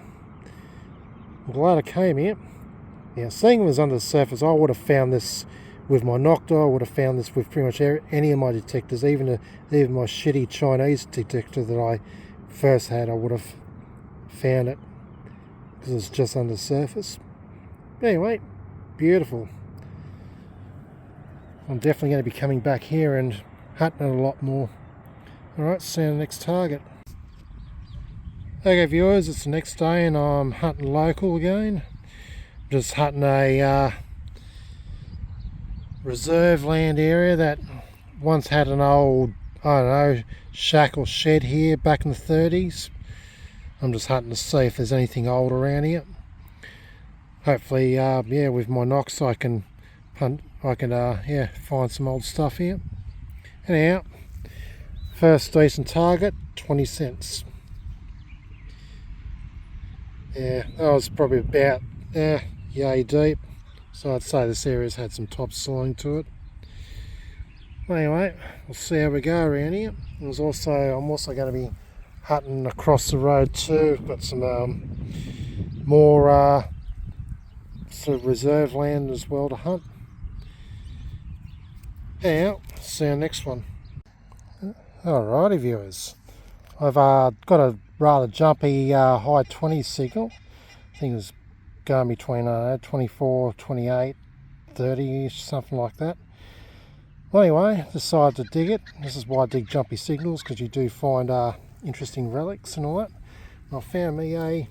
I'm glad I came here. Now, seeing it was under the surface, I would have found this with my Nokta. I would have found this with pretty much any of my detectors, even my shitty Chinese detector that I first had. I would have found it because it's just under the surface. But anyway, beautiful. I'm definitely going to be coming back here and hunting it a lot more. Alright, see you on the next target. Okay viewers, it's the next day and I'm hunting local again. Just hunting a reserve land area that once had an old, I don't know, shack or shed here back in the 30s. I'm just hunting to see if there's anything old around here. Hopefully, yeah, with my Nox I can find some old stuff here. Anyhow, first decent target, 20 cents. Yeah, that was probably about yay deep. So I'd say this area's had some topsoiling to it. Anyway, we'll see how we go around here. I'm also going to be hunting across the road too. Got some more sort of reserve land as well to hunt. Anyhow, see you next one. Alrighty viewers, I've got a rather jumpy high 20s signal. I think it was going between 24, 28, 30ish, something like that. Well, anyway, decided to dig it. This is why I dig jumpy signals, because you do find interesting relics and all that. And I found me a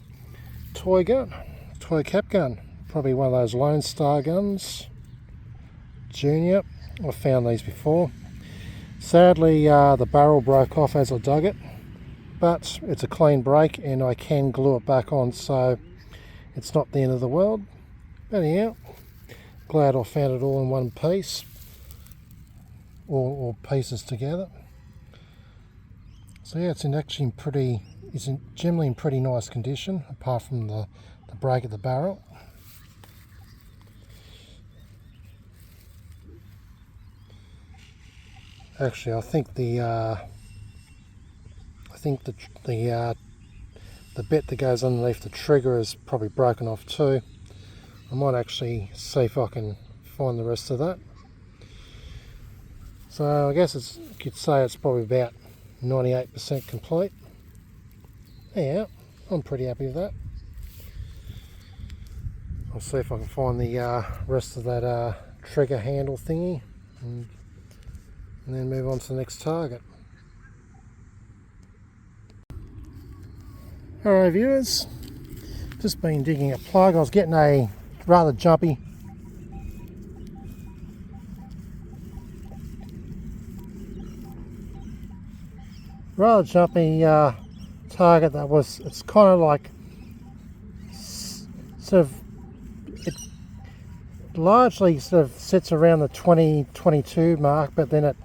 toy gun, toy cap gun, probably one of those Lone Star guns, Junior. I've found these before. Sadly, the barrel broke off as I dug it, but it's a clean break and I can glue it back on, so it's not the end of the world. Anyhow, glad I found it all in one piece. all pieces together. So yeah, it's generally in pretty nice condition, apart from the break at the barrel. Actually, I think the bit that goes underneath the trigger is probably broken off too. I might actually see if I can find the rest of that. So I guess you could say it's probably about 98% complete. Yeah, I'm pretty happy with that. I'll see if I can find the rest of that trigger handle thingy and then move on to the next target. Alright viewers, just been digging a plug. I was getting a rather jumpy target that was, it's kind of like sort of, it largely sort of sits around the 22 mark, but then at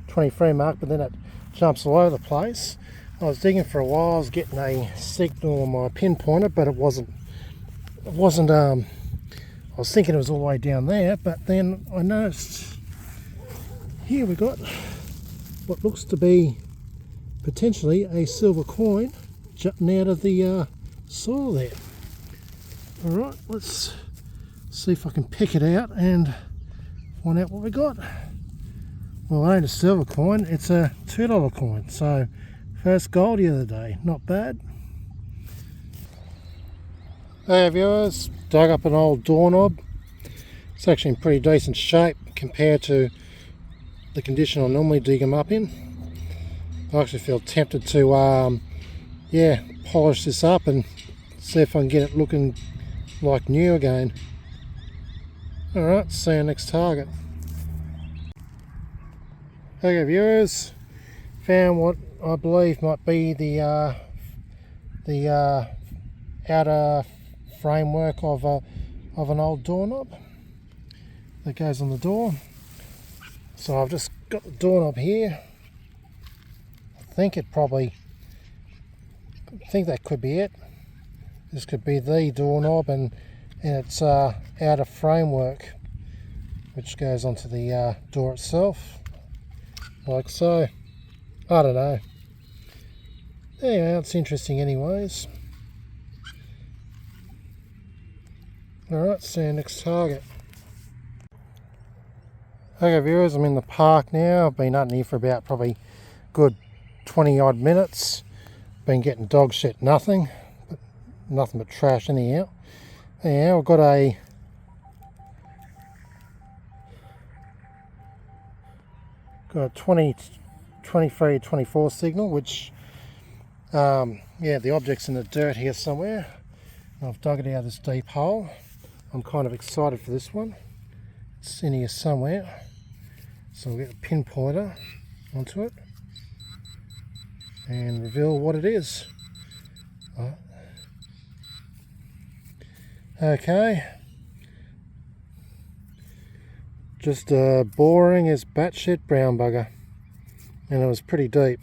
23 mark, but then it jumps all over the place. I was digging for a while. I was getting a signal on my pinpointer, but it wasn't I was thinking it was all the way down there, but then I noticed here we got what looks to be potentially a silver coin jutting out of the soil there. Alright, let's see if I can pick it out and find out what we got. Well, it ain't a silver coin, it's a $2 coin. So first gold the other day, not bad. Hey viewers, dug up an old doorknob. It's actually in pretty decent shape compared to the condition I normally dig them up in. I actually feel tempted to polish this up and see if I can get it looking like new again. Alright, see you next target. Okay viewers, found what I believe might be the outer framework of an old doorknob that goes on the door. So I've just got the doorknob here. I think that could be it. This could be the doorknob and its outer framework, which goes onto the door itself, like so. I don't know. Anyway, it's interesting anyways. Alright, see you next target. Okay viewers, I'm in the park now. I've been hunting here for about probably good 20 odd minutes. Been getting dog shit, nothing but trash anyhow. Anyhow, I've got a got a 23, 24 signal, which the object's in the dirt here somewhere. I've dug it out of this deep hole. I'm kind of excited for this one. It's in here somewhere. So we'll get a pinpointer onto it and reveal what it is. Okay. Just boring as batshit brown bugger. And it was pretty deep.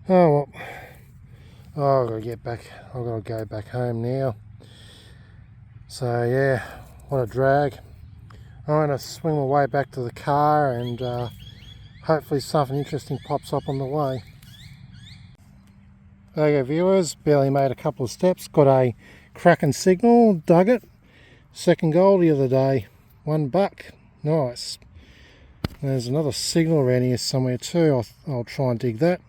Oh well. Oh, I've got to get back. I've got to go back home now. So yeah, what a drag. I'm going to swing my way back to the car and hopefully something interesting pops up on the way. Okay viewers, barely made a couple of steps. Got a cracking signal, dug it. Second goal the other day. $1. Nice. There's another signal around here somewhere too. I'll try and dig that.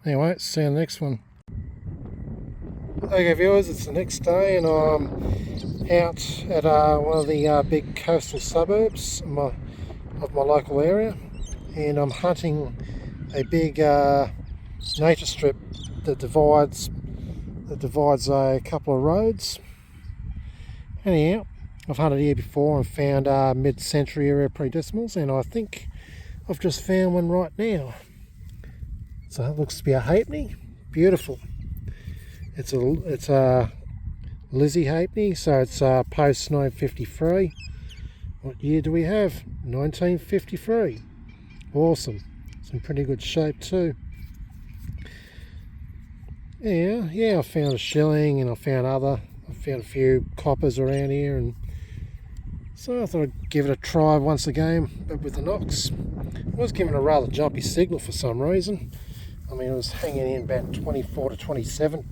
Anyway, see you in the next one. Okay viewers, it's the next day and I'm out at one of the big coastal suburbs of my local area, and I'm hunting a big nature strip that divides a couple of roads. Anyhow, I've hunted here before and found mid-century area predecimals, and I think I've just found one right now. So it looks to be a halfpenny. Beautiful. It's a Lizzie halfpenny, so it's post 1953. What year do we have? 1953. Awesome. It's in pretty good shape too. Yeah, I found a shilling and I found a few coppers around here, and so I thought I'd give it a try once again, but with the Nox. It was giving a rather jumpy signal for some reason. I mean, it was hanging in about 24 to 27.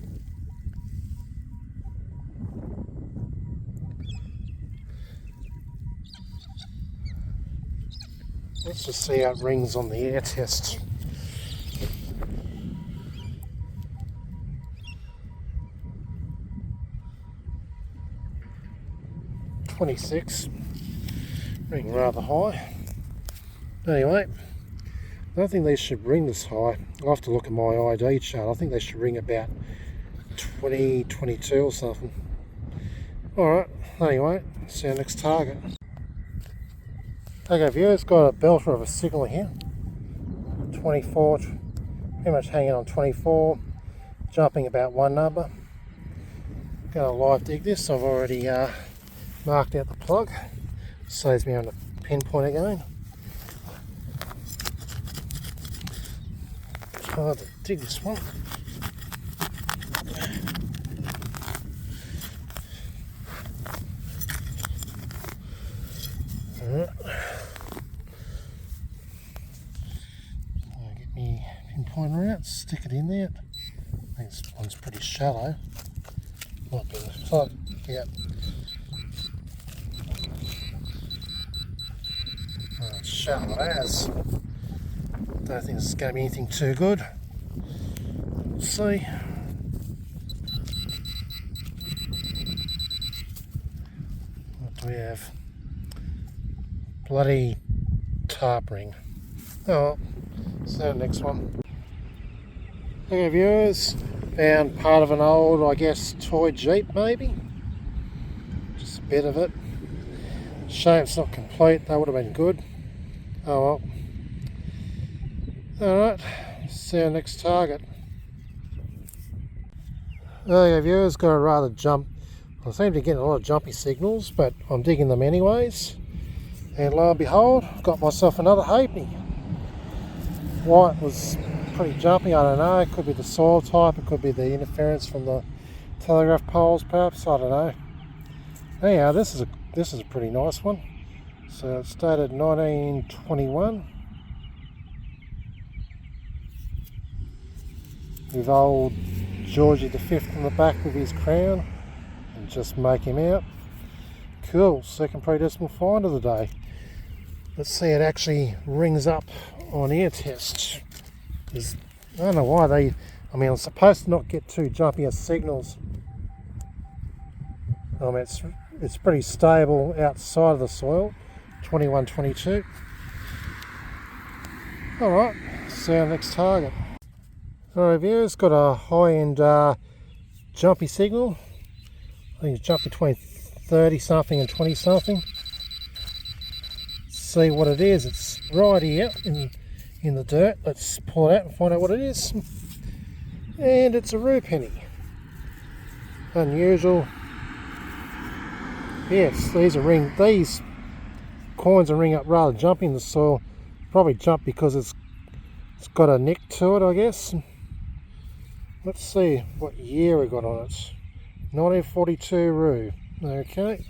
Let's just see how it rings on the air test. .26, ring rather high. Anyway, I don't think they should ring this high. I'll have to look at my ID chart. I think they should ring about 20, 22 or something. Alright, anyway, see our next target. Okay viewers, got a belter of a signal here. 24, pretty much hanging on 24, jumping about one number. Gonna live dig this. I've already marked out the plug. Saves me on the pinpoint again. It's hard to dig this one. Alright. Get me pinpointer out, stick it in there. I think this one's pretty shallow. Might be in the plug. Yep. It's shallow as. Don't think this is going to be anything too good. We'll see. What do we have? Bloody tarp ring. Oh well, see the next one. Okay viewers, found part of an old, I guess, toy Jeep maybe. Just a bit of it. Shame it's not complete, that would have been good. Oh well. Alright, see our next target. Okay viewers, got a rather I seem to be getting a lot of jumpy signals, but I'm digging them anyways. And lo and behold, I've got myself another halfpenny. White was pretty jumpy, I don't know. It could be the soil type, it could be the interference from the telegraph poles perhaps, I don't know. Anyhow, this is a pretty nice one. So it's dated 1921. With old Georgie V on the back with his crown. And just make him out. Cool, second predecimal find of the day. Let's see it actually rings up on air test. I don't know why I mean, I'm supposed to not get too jumpy as signals. I mean, it's pretty stable outside of the soil. 21, 22. Alright, see our next target. Alright viewers, got a high-end jumpy signal. I think it's jumped between 30 something and 20 something. See what it is. It's right here in the dirt. Let's pull it out and find out what it is. And it's a rue penny. Unusual. Yes, these coins are ring up rather jumpy in the soil. Probably jump because it's got a nick to it, I guess. Let's see what year we got on it. 1942 rue. Okay.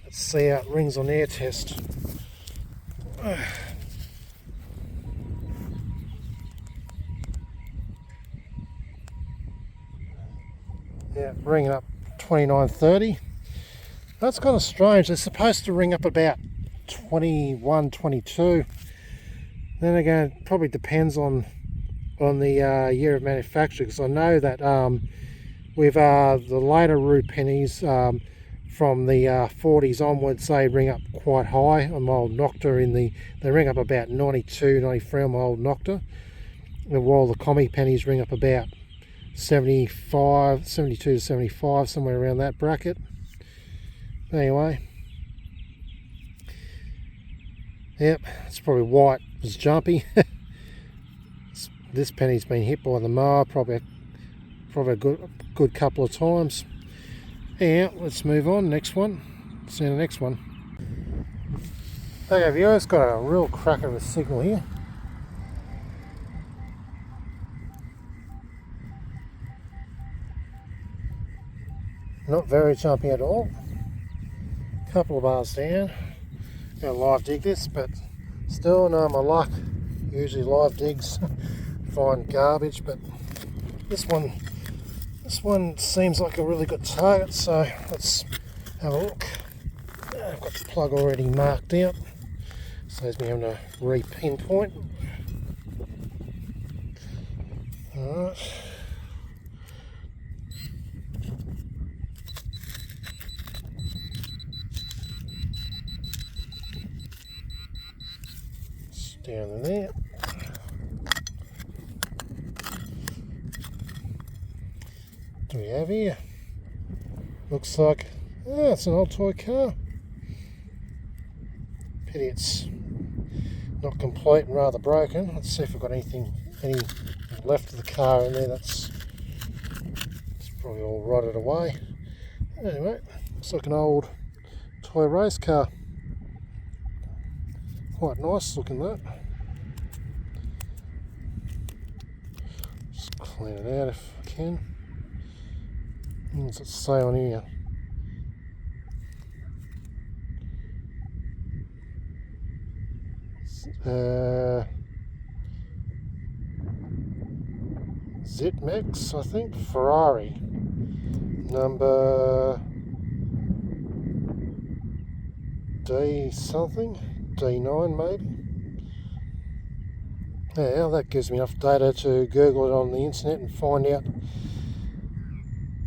Let's see how it rings on air test. Yeah, ringing up 2930. That's kind of strange. They're supposed to ring up about 21, 22. Then again, it probably depends on the year of manufacture, because I know that with the later rue pennies from the 40s onwards, they ring up quite high on my old Nokta. They ring up about 92, 93 on my old Nokta, and while the commie pennies ring up about 75, 72 to 75, somewhere around that bracket. Anyway, yep, it's probably white was jumpy. This penny's been hit by the mower probably a good couple of times. Yeah, let's move on. Next one. See the next one. Okay viewers, got a real crack of a signal here. Not very jumpy at all. Couple of bars down. Gonna live dig this, but still, no, my luck. Usually live digs find garbage, but this one seems like a really good target, so let's have a look. I've got the plug already marked out, saves me having to re-pinpoint. Alright. It's down in there. What do we have here? Looks like, it's an old toy car. Pity it's not complete and rather broken. Let's see if we've got any left of the car in there. It's probably all rotted away. Anyway, looks like an old toy race car. Quite nice looking, that. Just clean it out if I can. What does it say on here? Zitmex, I think, Ferrari, number D something, D9 maybe. Yeah, that gives me enough data to Google it on the internet and find out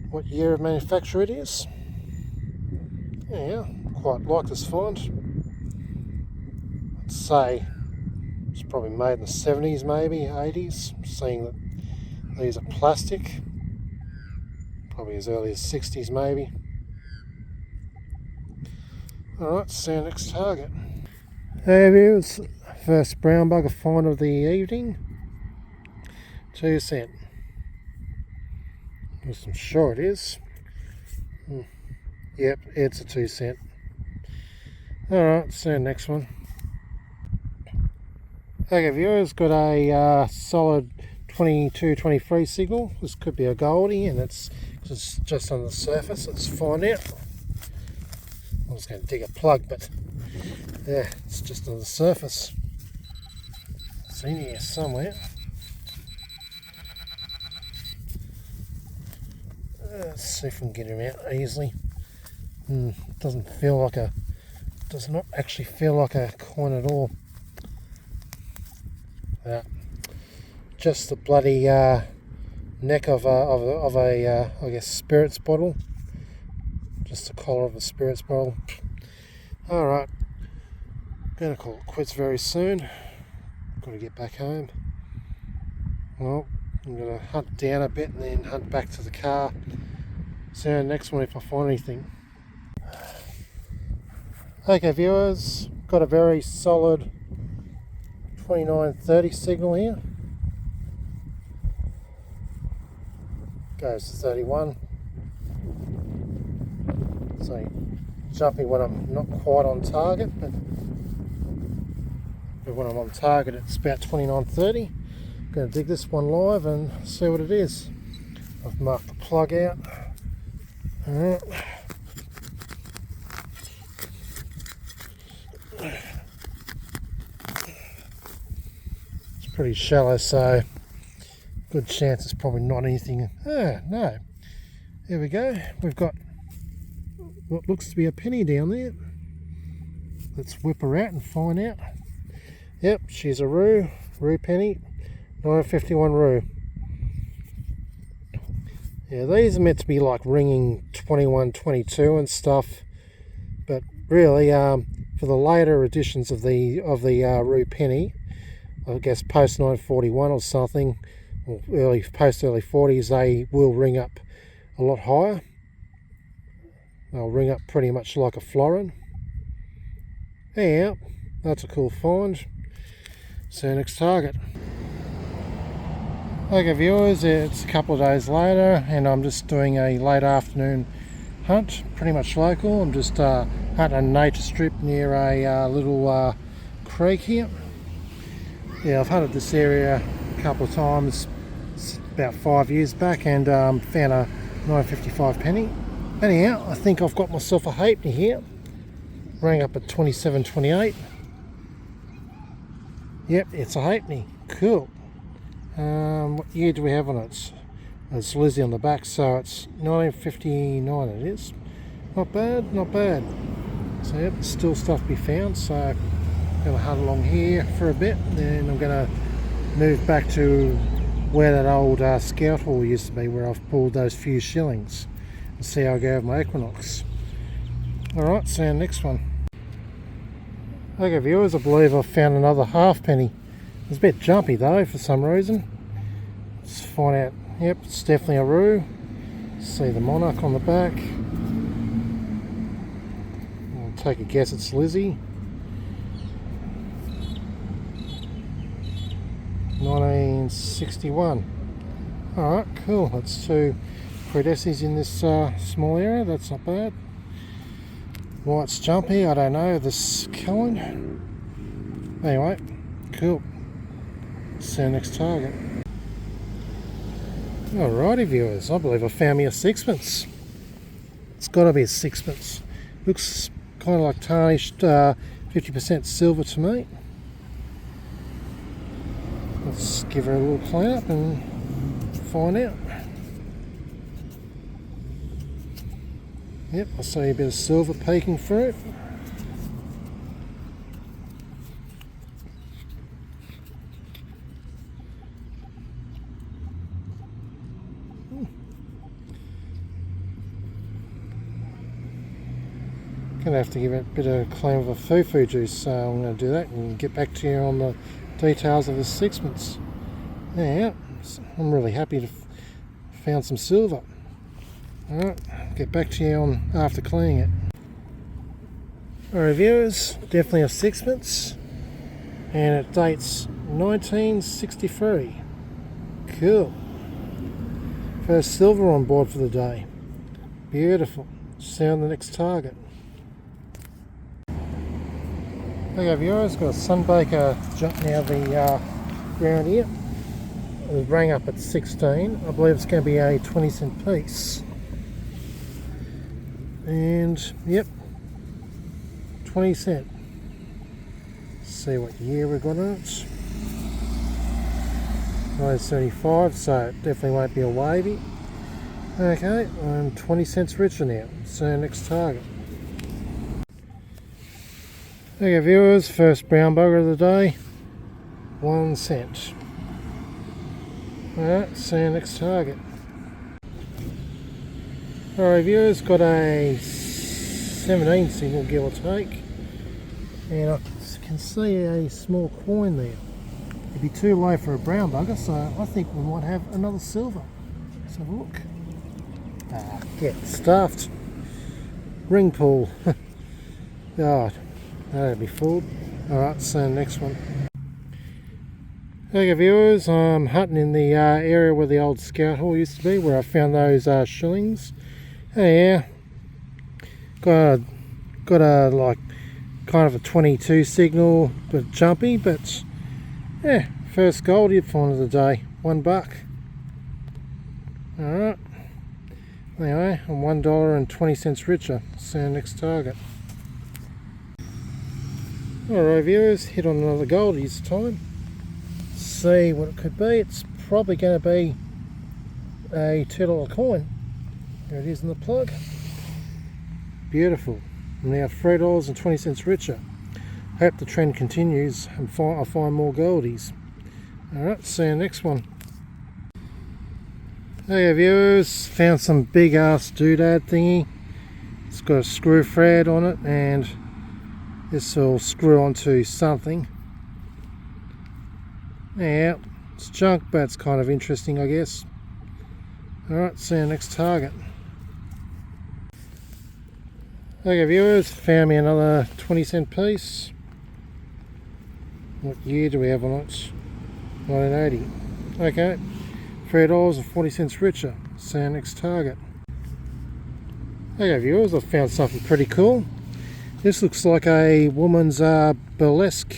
what year of manufacture it is. Yeah, quite like this find. I'd say it's probably made in the 70s, maybe 80s, seeing that these are plastic, probably as early as 60s maybe. Alright, see our next target. There viewers, first brown bugger find of the evening, 2 cent. I'm sure it is. Yep, it's a 2 cent. Alright, see our next one. Okay viewers, got a solid 22-23 signal. This could be a goldie, and it's just on the surface. Let's find out. I was going to dig a plug, but yeah, it's just on the surface. It's in here somewhere. Let's see if we can get him out easily. Does not actually feel like a coin at all. Just the bloody neck of a I guess spirits bottle. Just the collar of a spirits bottle. Alright, gonna call it quits very soon. Gotta get back home. Well, I'm gonna hunt down a bit and then hunt back to the car. See you next one if I find anything. Okay viewers, got a very solid 29-30 signal here. Goes to 31. So jumping when I'm not quite on target, but when I'm on target it's about 29-30. Going to dig this one live and see what it is. I've marked the plug out. Alright. It's pretty shallow, so good chance it's probably not anything. No. There we go. We've got what looks to be a penny down there. Let's whip her out and find out. Yep, she's a roo penny, 951 roo. Yeah, these are meant to be like ringing 21, 22 and stuff, but really, for the later editions of the roo penny, I guess post 941 or something, or post early 40s, they will ring up a lot higher. They'll ring up pretty much like a florin. Yeah, that's a cool find. See you next target. Okay viewers, it's a couple of days later and I'm just doing a late afternoon hunt, pretty much local. I'm just hunting a nature strip near a little creek here. Yeah, I've hunted this area a couple of times about 5 years back and found a 9.55 penny. Anyhow, I think I've got myself a halfpenny here. Rang up at 27.28. Yep, it's a halfpenny. Cool. What year do we have on it? It's Lizzie on the back, so it's 1959 it is. Not bad, not bad. So yep, still stuff to be found, so I'm going to hunt along here for a bit, then I'm going to move back to where that old scout hall used to be, where I've pulled those few shillings, and see how I go with my Equinox. Alright, see you in the next one. Okay viewers, I believe I've found another halfpenny. It's a bit jumpy though for some reason. Let's find out. Yep, it's definitely a roo. See the monarch on the back. I'll take a guess it's Lizzie. 1961. Alright, cool. That's two predecimals in this small area. That's not bad. Why it's jumpy, I don't know. This kind. Anyway, cool. See you next target. Alrighty viewers, I believe I found me a sixpence. It's got to be a sixpence. Looks kind of like tarnished 50% silver to me. Let's give her a little clean up and find out. Yep, I see a bit of silver peeking through. Gonna have to give it a bit of clean with a fufu juice, so I'm going to do that and get back to you on the details of the sixpence. Yeah, I'm really happy to found some silver. Alright, get back to you on after cleaning it. Alright viewers, definitely a sixpence, and it dates 1963. Cool. First silver on board for the day. Beautiful. See you on the next target. Okay viewers, got a sunbaker jumping out of the ground here. It rang up at 16. I believe it's going to be a 20-cent piece. And yep, 20 cent. See what year we got on it. 1975, so it definitely won't be a wavy. Okay, I'm 20 cents richer now. See you next target. Okay viewers, first brown bugger of the day, 1 cent. Alright, see you next target. Alright viewers, got a 17 signal give or take, and I can see a small coin there. It'd be too low for a brown bugger, so I think we might have another silver. Let's have a look. Get stuffed. Ring pull. God, that'd be fooled. Alright, see you next one. Okay viewers, I'm hunting in the area where the old scout hall used to be, where I found those shillings. Yeah, got a like kind of a 22 signal, but jumpy, but yeah, first gold you'd find of the day, $1. Alright, anyway, I'm $1.20 richer. See you next target. Alright viewers, hit on another goldie this time. See what it could be. It's probably going to be a $2 coin. There it is in the plug. Beautiful. I'm now $3.20 richer. Hope the trend continues and I find more goldies. Alright, see you next one. Hey viewers, found some big ass doodad thingy. It's got a screw thread on it, and this will screw onto something. Yeah, it's junk, but it's kind of interesting, I guess. Alright, see you next target. Okay viewers, found me another 20-cent piece. What year do we have on it? 1980. Okay, $3.40 richer. See you next target. Okay viewers, I've found something pretty cool. This looks like a woman's burlesque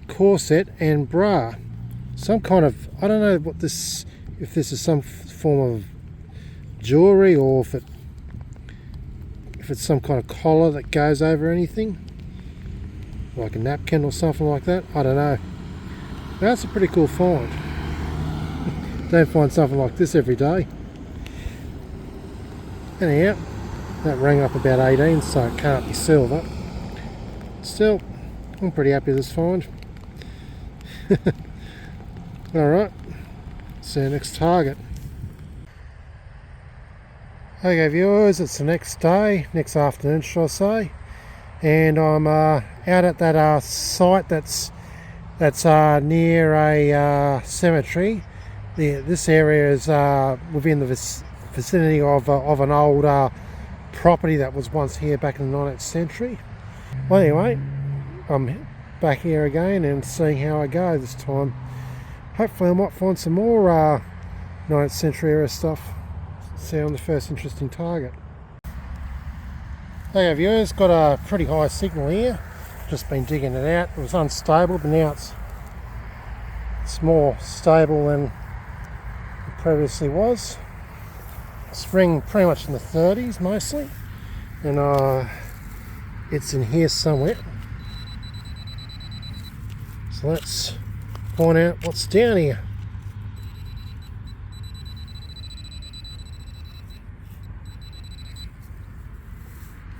corset and bra. Some kind of, I don't know what this, if this is some form of jewellery or if it's some kind of collar that goes over anything. Like a napkin or something like that, I don't know. That's a pretty cool find. Don't find something like this every day. Anyhow, that rang up about 18, so it can't be silver. Still, I'm pretty happy with this find. Alright, see you next target. Okay viewers, it's the next day, next afternoon should I say, and I'm out at that site that's near a cemetery. This area is within the vicinity of an old property that was once here back in the 19th century. Well anyway, I'm back here again and seeing how I go this time. Hopefully I might find some more 19th century era stuff. See on the first interesting target. Okay viewers, got a pretty high signal here. Just been digging it out. It was unstable, but now it's more stable than it previously was. Spring pretty much in the 30s mostly, and it's in here somewhere. So let's find out what's down here.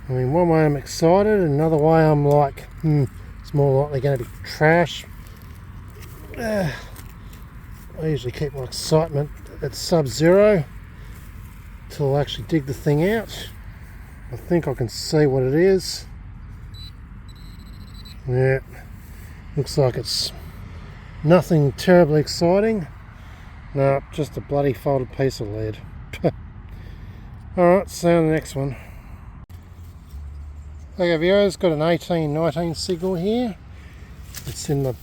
I mean, one way I'm excited, another way I'm like, it's more likely going to be trash. I usually keep my excitement at sub-zero till I actually dig the thing out. I think I can see what it is. Yeah, looks like it's nothing terribly exciting. No, just a bloody folded piece of lead. Alright, see you on the next one. Okay viewers, got an 1819 signal here. It's in the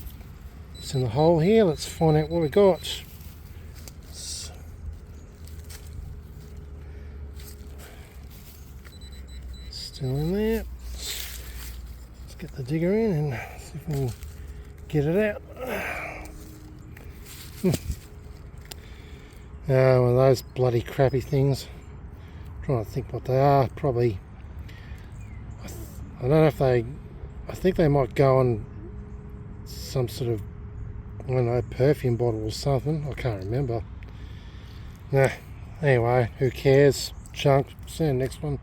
hole here. Let's find out what we got. Still in there. Let's get the digger in and see if we can get it out. One of those bloody crappy things. I'm trying to think what they are. Probably, I don't know if I think they might go on some sort of, I don't know, perfume bottle or something. I can't remember. Nah, anyway, who cares? Chunk. See you next one.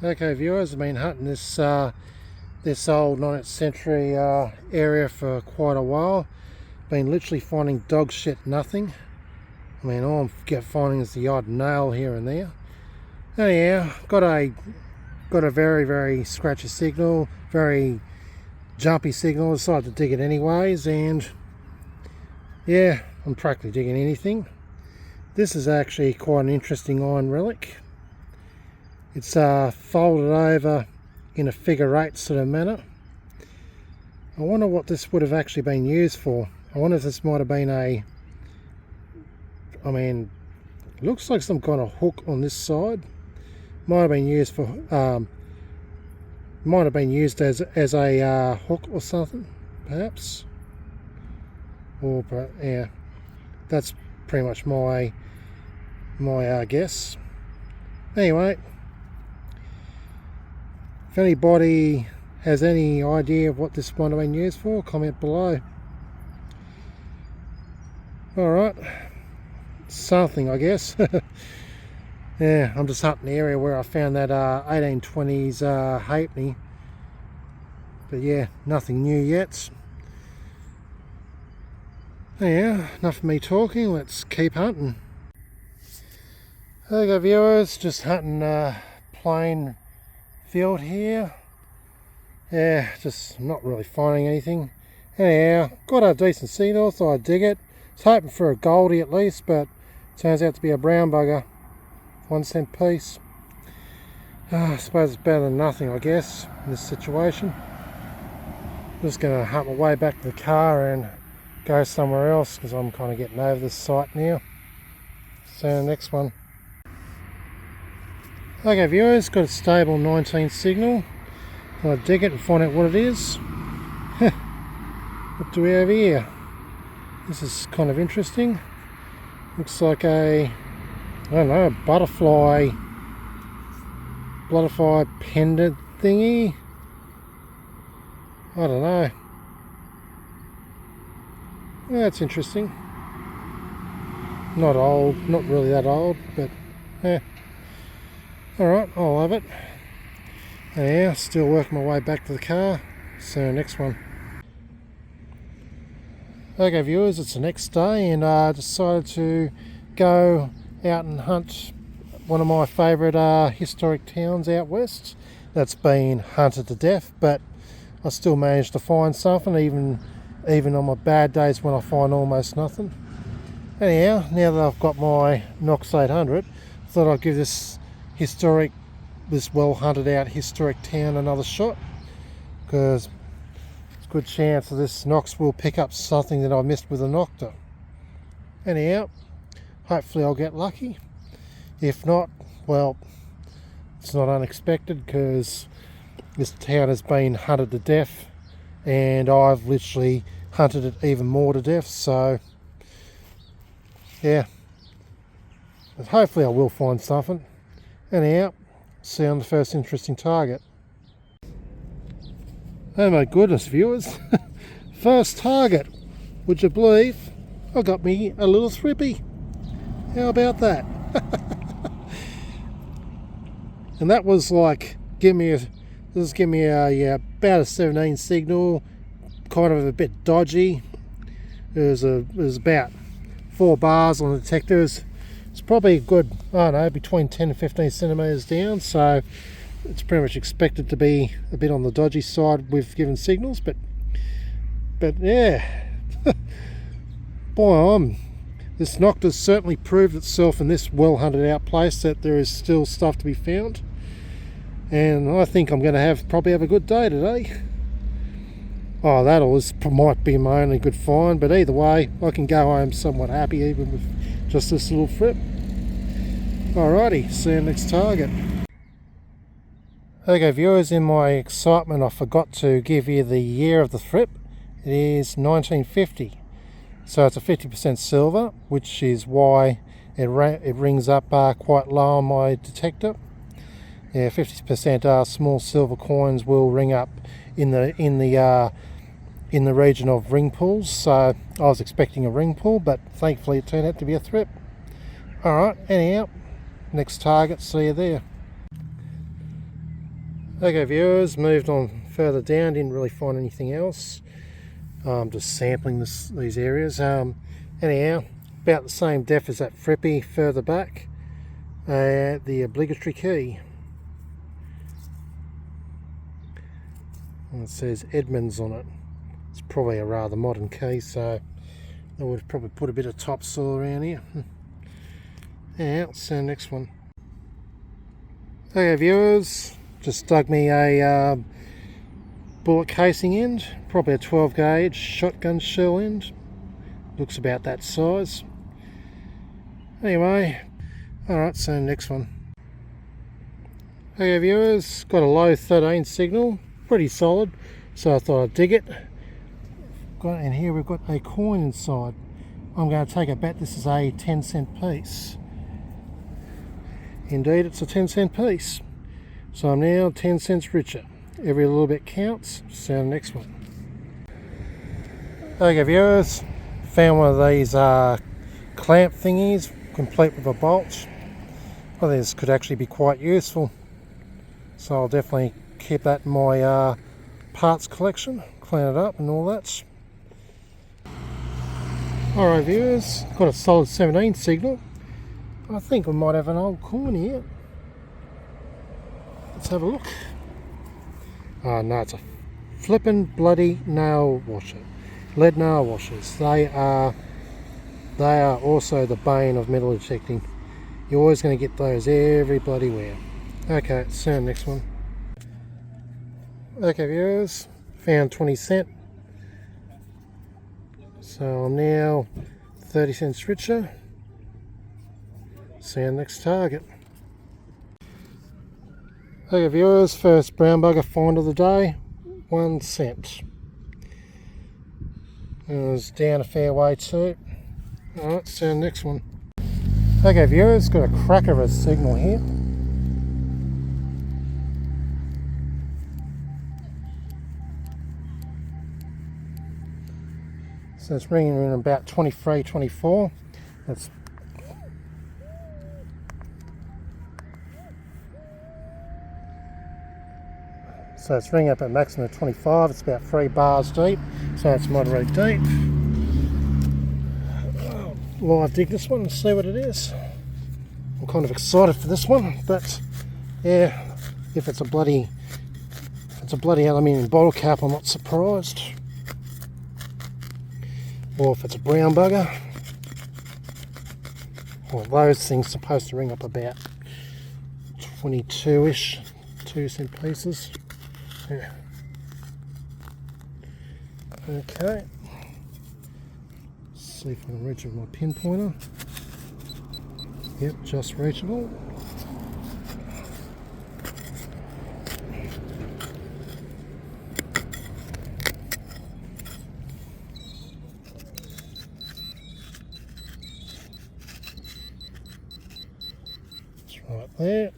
Okay viewers, I've been hunting this old 19th century area for quite a while. Been literally finding dog shit nothing. I mean, all I'm finding is the odd nail here and there. Anyhow, got a very, very scratchy signal, very jumpy signal. Decided to dig it anyways, and yeah, I'm practically digging anything. This is actually quite an interesting iron relic. It's folded over in a figure eight sort of manner. I wonder what this would have actually been used for. I wonder if this might have been a, I mean, it looks like some kind of hook on this side. Might have been used for, might have been used as a hook or something, perhaps. Or yeah, that's pretty much my guess. Anyway, if anybody has any idea of what this might have been used for, comment below. Alright, something I guess. Yeah, I'm just hunting the area where I found that 1820s halfpenny. But yeah, nothing new yet. Yeah, enough of me talking, let's keep hunting. Okay viewers, just hunting plain field here. Yeah, just not really finding anything. Anyhow, got a decent signal, so I dig it. I was hoping for a goldie at least, but turns out to be a brown bugger. 1 cent piece. I suppose it's better than nothing, I guess, in this situation. Just going to hunt my way back to the car and go somewhere else because I'm kind of getting over this site now. See you in the next one. Okay viewers, got a stable 19 signal. I'll dig it and find out what it is. What do we have here? This is kind of interesting. Looks like a, I don't know, a butterfly pendant thingy. I don't know. That's interesting. Not old, not really that old, but yeah. Alright, I'll have it. Yeah, still working my way back to the car. So next one. Okay viewers, it's the next day and I decided to go out and hunt one of my favourite historic towns out west that's been hunted to death, but I still managed to find something even on my bad days when I find almost nothing. Anyhow, now that I've got my Nokta 800, I thought I'd give this well hunted out historic town another shot, because it's a good chance that this Nox will pick up something that I missed with a Nokta. Anyhow, hopefully I'll get lucky. If not, well, it's not unexpected because this town has been hunted to death and I've literally hunted it even more to death, so yeah, but hopefully I will find something. Anyhow, see on the first interesting target. Oh my goodness viewers, first target, would you believe I got me a little thrippy? How about that? And that was like, give me a about a 17 signal, kind of a bit dodgy. It was about 4 bars on the detectors. It's probably a good, I don't know, between 10 and 15 centimeters down, so it's pretty much expected to be a bit on the dodgy side with given signals, but yeah. Boy, this Nokta's certainly proved itself in this well hunted out place that there is still stuff to be found, and I think I'm going to probably have a good day today. Oh, might be my only good find, but either way I can go home somewhat happy even with just this little flip. Alrighty, see you next target. Okay viewers, in my excitement I forgot to give you the year of the thrip. It is 1950. So it's a 50% silver, which is why it rings up quite low on my detector. Yeah, 50% small silver coins will ring up in the region of ring pulls. So I was expecting a ring pull, but thankfully it turned out to be a thrip. Alright, anyhow, next target, see you there. Okay viewers, moved on further down, didn't really find anything else. Just sampling these areas. Anyhow, about the same depth as that frippy further back. The obligatory key. And it says Edmonds on it. It's probably a rather modern key, so I would probably put a bit of topsoil around here. Yeah, let's see the next one. Okay viewers, just dug me a bullet casing end, probably a 12 gauge shotgun shell end. Looks about that size. Anyway, alright, so next one. Okay viewers, got a low 13 signal, pretty solid, so I thought I'd dig it. And here we've got a coin inside. I'm going to take a bet this is a 10-cent piece. Indeed, it's a 10-cent piece. So I'm now 10 cents richer. Every little bit counts. See you on the next one. Okay viewers, found one of these clamp thingies, complete with a bolt. I think this could actually be quite useful. So I'll definitely keep that in my parts collection, clean it up and all that. Alright viewers, got a solid 17 signal. I think we might have an old coin here. Let's have a look. Oh no, it's a flippin' bloody nail washer. Lead nail washers. They are also the bane of metal detecting. You're always going to get those every bloody where. Okay, see you on the next one. Okay viewers, found 20 cent. So I'm now 30 cents richer. See you on the next target. Okay viewers, first brown bugger find of the day, 1 cent. It was down a fair way too. Alright, see the next one. Okay viewers, got a cracker of a signal here. So it's ringing in about 23, 24. That's So it's ringing up at maximum of 25, it's about 3 bars deep, so it's moderately deep. Live dig this one and see what it is. I'm kind of excited for this one, but yeah, if it's a bloody aluminium bottle cap, I'm not surprised. Or if it's a brown bugger. Well, those things are supposed to ring up about 22-ish, 2 cent pieces. Yeah. Okay. See if I can reach with my pinpointer. Yep, just reachable. It's right there.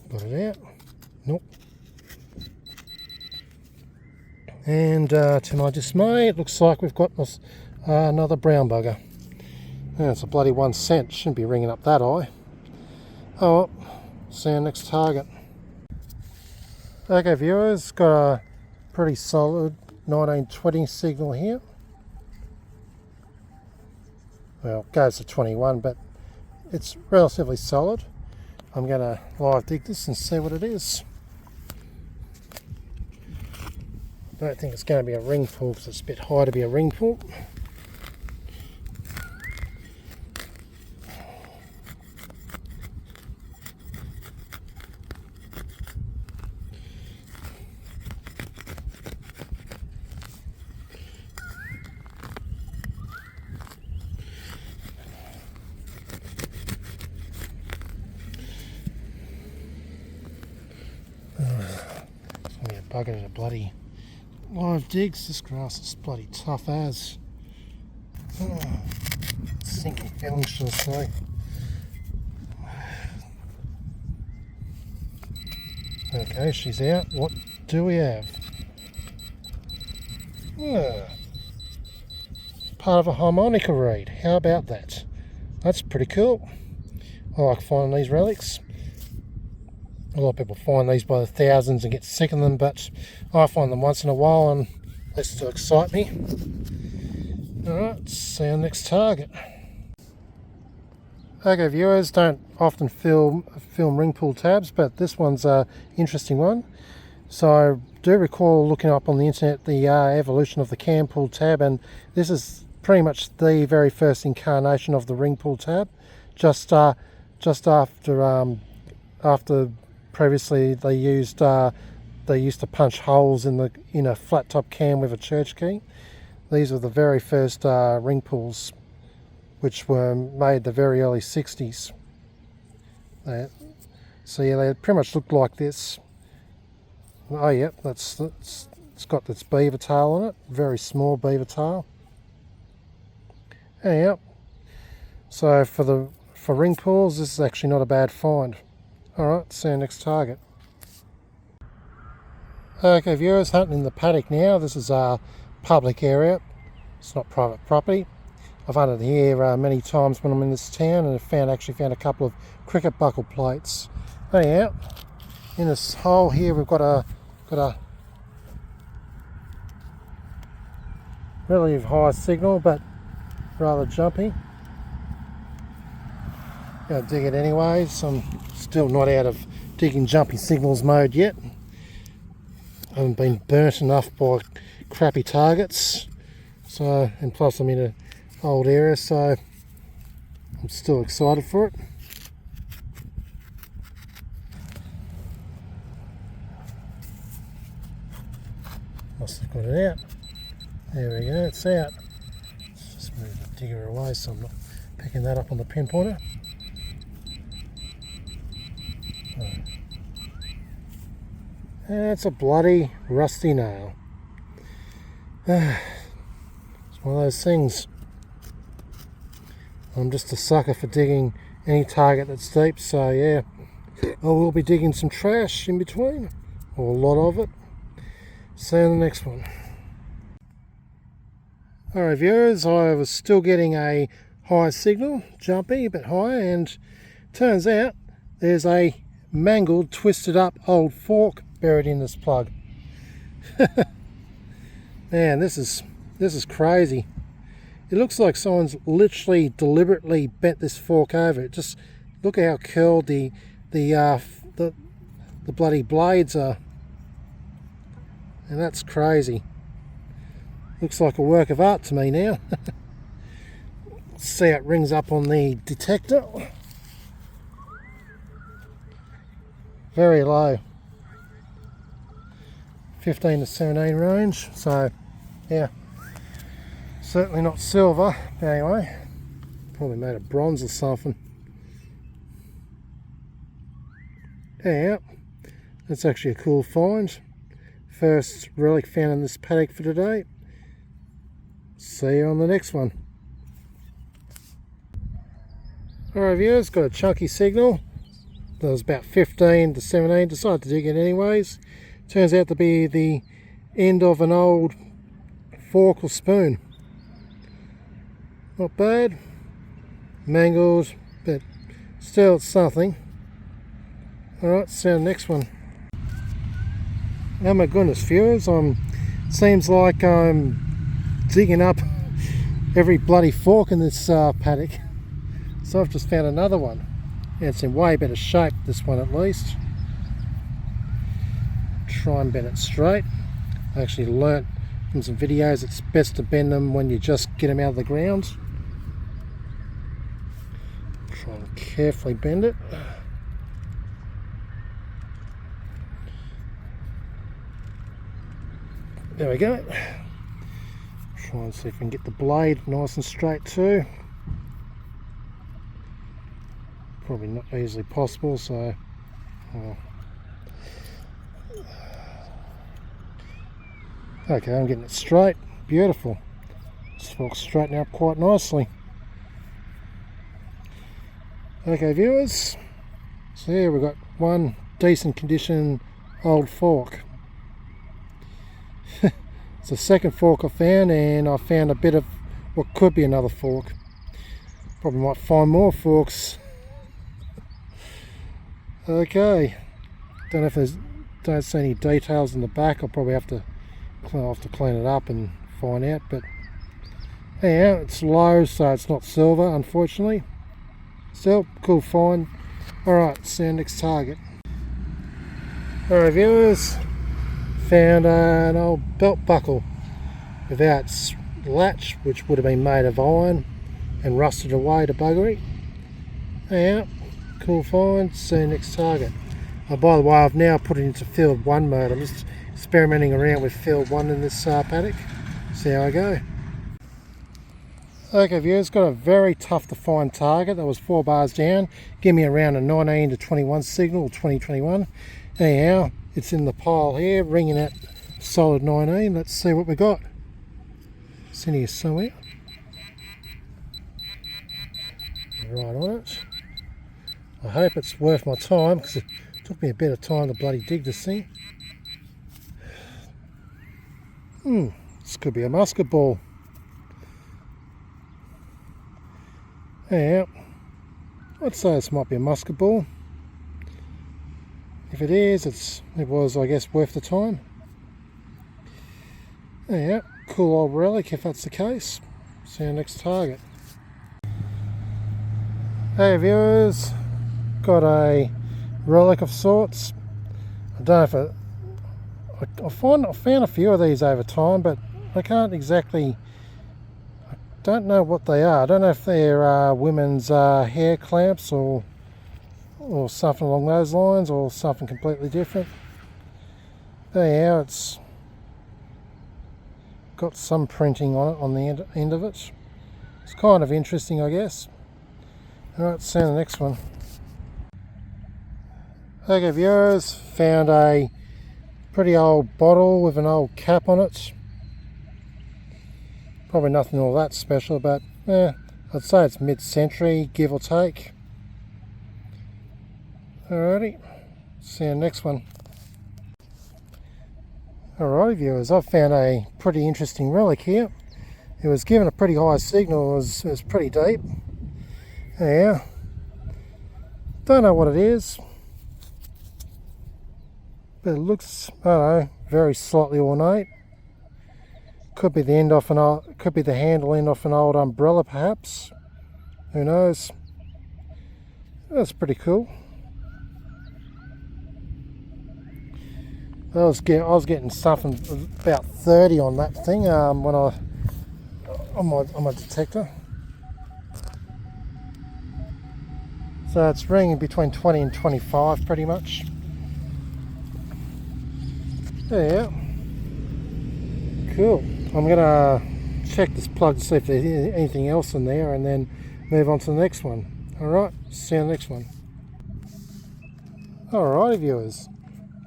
Got it out. Nope. And to my dismay, it looks like we've got this, another brown bugger. Yeah, it's a bloody 1 cent. Shouldn't be ringing up that high. Oh well, see our next target. Okay viewers, got a pretty solid 1920 signal here. Well, it goes to 21, but it's relatively solid. I'm going to live dig this and see what it is. I don't think it's going to be a ring pull because it's a bit high to be a ring pull. It's going to be a bugger to bloody live digs. This grass is bloody tough as. Sinking feeling, should I say. Okay, she's out. What do we have? Part of a harmonica reed. How about that? That's pretty cool. I like finding these relics. A lot of people find these by the thousands and get sick of them, but I find them once in a while and they still excite me. Alright, see our next target. Okay viewers, don't often film ring pull tabs, but this one's an interesting one. So I do recall looking up on the internet the evolution of the cam pull tab, and this is pretty much the very first incarnation of the ring pull tab. Just after previously they used to punch holes in a flat top cam with a church key. These were the very first ring pulls, which were made the very early 60s. So yeah, they pretty much looked like this. Oh yep, it's got this beaver tail on it, very small beaver tail. And yep. So for ring pulls, this is actually not a bad find. Alright, see our next target. Okay viewers, hunting in the paddock now. This is a public area, it's not private property. I've hunted here many times when I'm in this town, and I've actually found a couple of cricket buckle plates. Anyhow, in this hole here we've got a relative high signal, but rather jumpy. Gonna dig it anyways. I'm still not out of digging jumpy signals mode yet. I haven't been burnt enough by crappy targets. So, and plus I'm in an old area, so I'm still excited for it. Must have got it out. There we go, it's out. Let's just move the digger away so I'm not Picking that up on the pinpointer. It's a bloody rusty nail. It's one of those things. I'm just a sucker for digging any target that's deep, so yeah, I will be digging some trash in between, or a lot of it. See you in the next one. Alright viewers, I was still getting a high signal, jumpy, a bit high, and turns out there's a mangled, twisted up old fork buried in this plug. Man, this is crazy. It looks like someone's literally deliberately bent this fork over. Just look at how curled the bloody blades are, and that's crazy. Looks like a work of art to me now. See how it rings up on the detector. Very low. 15 to 17 range. So, yeah. Certainly not silver. But anyway, probably made of bronze or something. Yeah, that's actually a cool find. First relic found in this paddock for today. See you on the next one. Alright viewers, got a chunky signal. That was about 15 to 17, decided to dig it anyways. Turns out to be the end of an old fork or spoon. Not bad. Mangled, but still it's something. Alright, see you on the next one. Oh my goodness viewers, seems like I'm digging up every bloody fork in this paddock. So I've just found another one. Yeah, it's in way better shape, this one at least. Try and bend it straight. I actually learnt from some videos it's best to bend them when you just get them out of the ground. Try and carefully bend it. There we go. Try and see if we can get the blade nice and straight too. Probably not easily possible, so okay, I'm getting it straight. Beautiful. This fork's straightening up quite nicely. Okay viewers, so here we've got one decent condition old fork. It's the second fork I found, and I found a bit of what could be another fork. Probably might find more forks. Okay, don't see any details in the back. I'll probably have to clean it up and find out, but yeah, it's low, so it's not silver unfortunately. Still cool find. Alright, see you next target. Alright viewers, found an old belt buckle without latch, which would have been made of iron and rusted away to buggery. Yeah, cool find. See you next target. Oh, by the way, I've now put it into field 1 mode. I'm just experimenting around with field 1 in this paddock. See how I go. Okay viewers, got a very tough to find target. That was 4 bars down. Give me around a 19 to 21 signal, or 2021. Anyhow, it's in the pile here, ringing at solid 19. Let's see what we got. It's in here somewhere. Right on it. I hope it's worth my time, because it took me a bit of time to bloody dig this thing. This could be a musket ball. Yeah, I'd say this might be a musket ball. If it is, it was, I guess, worth the time. Yeah, cool old relic if that's the case. See you next target. Hey viewers, got a relic of sorts. I don't know if I found a few of these over time, but I can't exactly. Don't know what they are. I don't know if they're women's hair clamps or something along those lines, or something completely different. Anyhow, it's got some printing on it on the end of it. It's kind of interesting, I guess. Alright, see you in the next one. Okay viewers, found a pretty old bottle with an old cap on it. Probably nothing all that special, but I'd say it's mid-century, give or take. Alrighty, see you in the next one. Alrighty viewers, I've found a pretty interesting relic here. It was given a pretty high signal, it was pretty deep. Yeah, don't know what it is, but it looks, I don't know, very slightly ornate. Could be the end off an old, could be the handle end off an old umbrella perhaps. Who knows? That's pretty cool. I was getting something about 30 on that thing when on my detector. So it's ringing between 20 and 25 pretty much. Yeah. Cool. I'm gonna check this plug to see if there's anything else in there and then move on to the next one. Alright, see you in the next one. Alrighty viewers.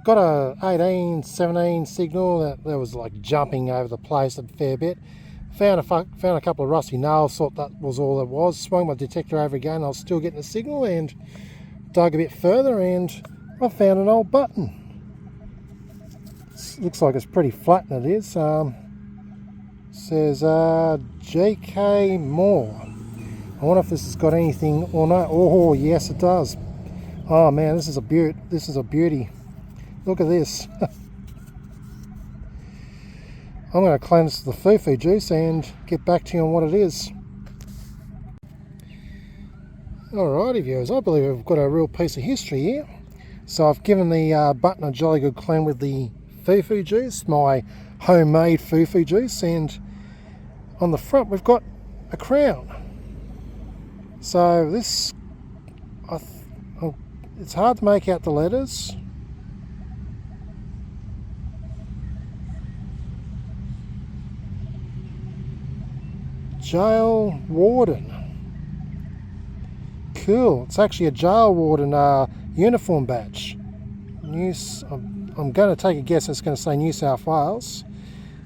Got a 18, 17 signal that was like jumping over the place a fair bit. Found a couple of rusty nails, thought that was all it was. Swung my detector over again, I was still getting a signal and dug a bit further and I found an old button. Looks like it's pretty flat and it is. Says J.K. Moore. I wonder if this has got anything or not. Oh yes it does. Oh man, this is a beauty. Look at this. I'm going to cleanse the fufu juice and get back to you on what it is. Alrighty viewers, I believe we've got a real piece of history here. So I've given the button a jolly good clean with the fufu juice, my homemade fufu juice, and on the front we've got a crown. So this, it's hard to make out the letters. Jail warden. Cool. It's actually a jail warden uniform badge. I'm going to take a guess it's going to say New South Wales.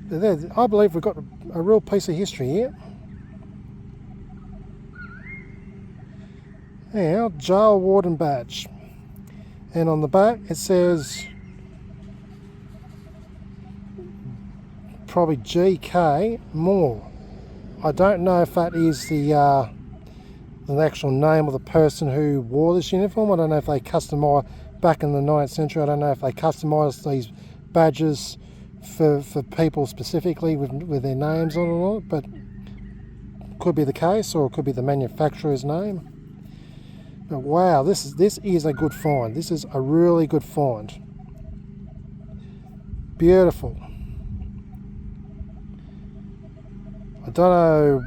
But there, I believe we've got a real piece of history here. Yeah, jail warden badge. And on the back it says probably G.K. Moore. I don't know if that is the actual name of the person who wore this uniform. I don't know if they customised, back in the 19th century, I don't know if they customised these badges for people specifically with their names on it or not, but could be the case, or it could be the manufacturer's name. But wow, this is a good find. This is a really good find. Beautiful. I don't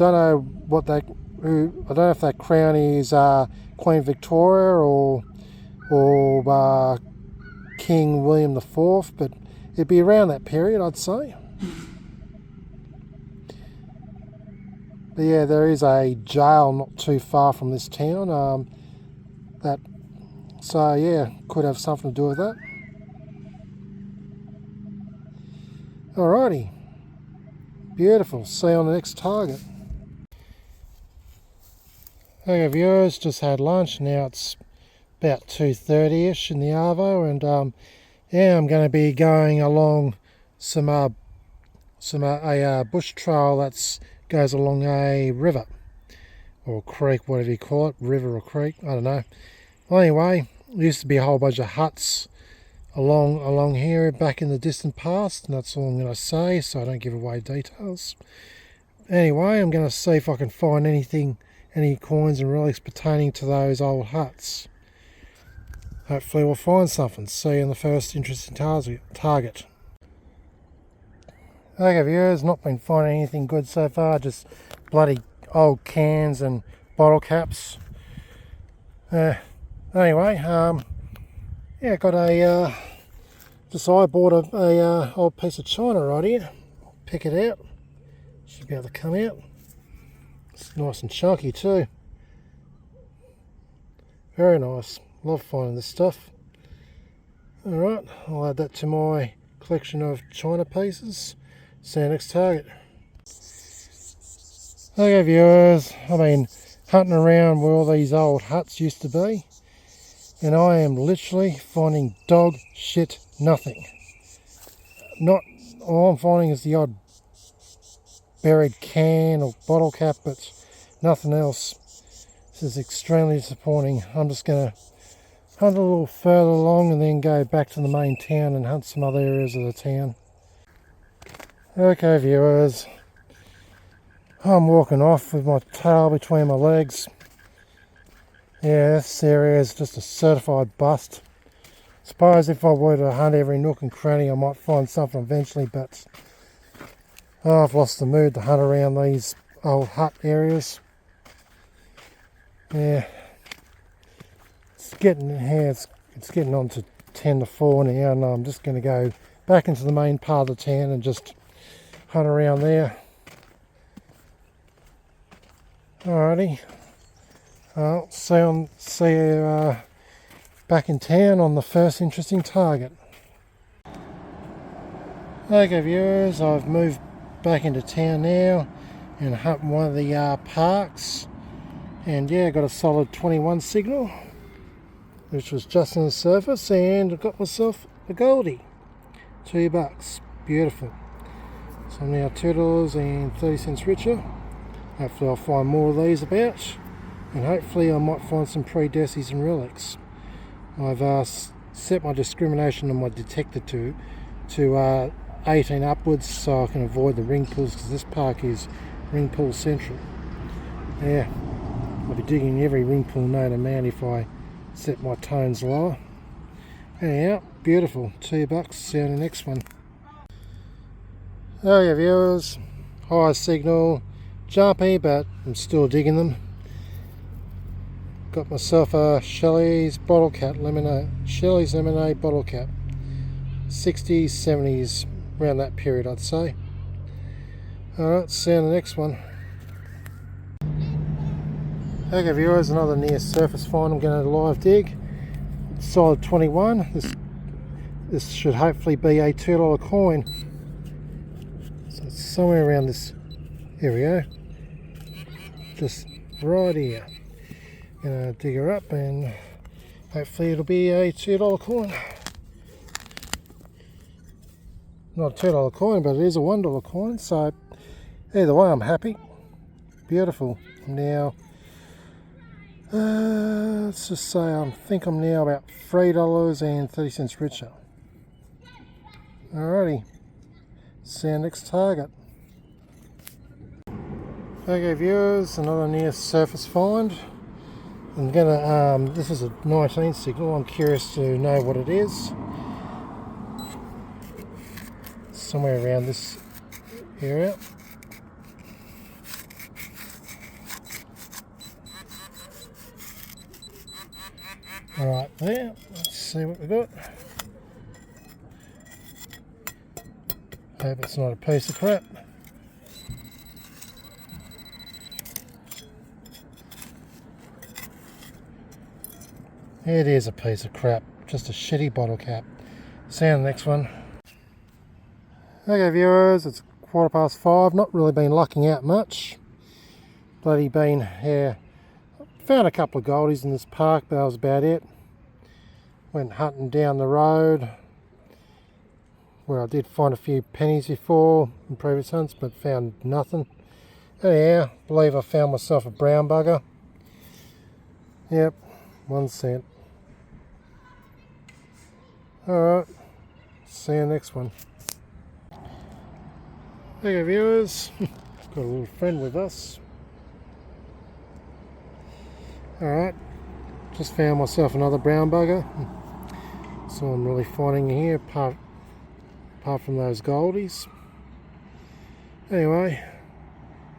know what that. I don't know if that crown is Queen Victoria or King William IV, but it'd be around that period, I'd say. But yeah, there is a jail not too far from this town. So yeah, could have something to do with that. Alrighty. Beautiful. See you on the next target. Okay viewers, just had lunch. Now it's about 2:30ish in the Arvo, and yeah, I'm going to be going along a bush trail that goes along a river or creek, whatever you call it, river or creek, I don't know. Well, anyway, there used to be a whole bunch of huts along here back in the distant past, and that's all I'm going to say, so I don't give away details. Anyway, I'm going to see if I can find any coins and relics pertaining to those old huts. Hopefully we'll find something. See you in the first interesting target. Okay viewers, not been finding anything good so far, just bloody old cans and bottle caps. Anyway, yeah, got a I bought a old piece of china right here. Pick it out. Should be able to come out. It's nice and chunky too. Very nice. Love finding this stuff. Alright, I'll add that to my collection of China pieces. See you next target. Okay viewers, I've been hunting around where all these old huts used to be, and I am literally finding dog shit nothing. Not all I'm finding is the odd buried can or bottle cap, but nothing else. This is extremely disappointing. I'm just going to hunt a little further along and then go back to the main town and hunt some other areas of the town. Okay viewers, I'm walking off with my tail between my legs. Yeah, this area is just a certified bust. Suppose if I were to hunt every nook and cranny I might find something eventually, but I've lost the mood to hunt around these old hut areas. Yeah, it's getting on to 10 to 4 now, and I'm just going to go back into the main part of the town and just hunt around there. Alrighty, I'll see you back in town on the first interesting target. Okay viewers, I've moved back into town now and hunting one of the parks, and yeah, got a solid 21 signal, which was just on the surface, and I got myself a goldie. $2, beautiful. So I'm now $2.30 richer. Hopefully I'll find more of these about, and hopefully I might find some predecimals and relics. I've set my discrimination on my detector to 18 upwards, so I can avoid the ring pulls, because this park is ring pull central. Yeah, I'll be digging every ring pull known to man if I set my tones lower. Anyhow, beautiful. $2. See you on the next one. Oh yeah viewers, high signal, jumpy, but I'm still digging them. Got myself a Shelley's bottle cap lemonade, Shelley's lemonade bottle cap. 60s, 70s, around that period I'd say. Alright, see you on the next one. Okay viewers, another near surface find I'm going to live dig. Solid 21. This should hopefully be a $2 coin. So it's somewhere around this. Here we go. Just right here. Gonna dig her up and hopefully it'll be a $2 coin. Not a $2 coin, but it is a $1 coin, so either way I'm happy. Beautiful. Now let's just say I think I'm now about $3.30 richer. Alrighty, see you next target. Okay viewers, another near surface find. I'm gonna this is a 19 signal. I'm curious to know what it is. Somewhere around this area. Alright there, let's see what we got. Hope it's not a piece of crap. It is a piece of crap, just a shitty bottle cap. See you on the next one. Okay viewers, it's 5:15, not really been lucking out much. Bloody been, yeah, found a couple of goldies in this park, but that was about it. Went hunting down the road, where I did find a few pennies before in previous hunts, but found nothing. Anyhow, I believe I found myself a brown bugger. Yep, 1 cent. Alright, see you next one. Okay viewers, got a little friend with us. Alright, just found myself another brown bugger. So I'm really finding here, apart from those goldies. Anyway,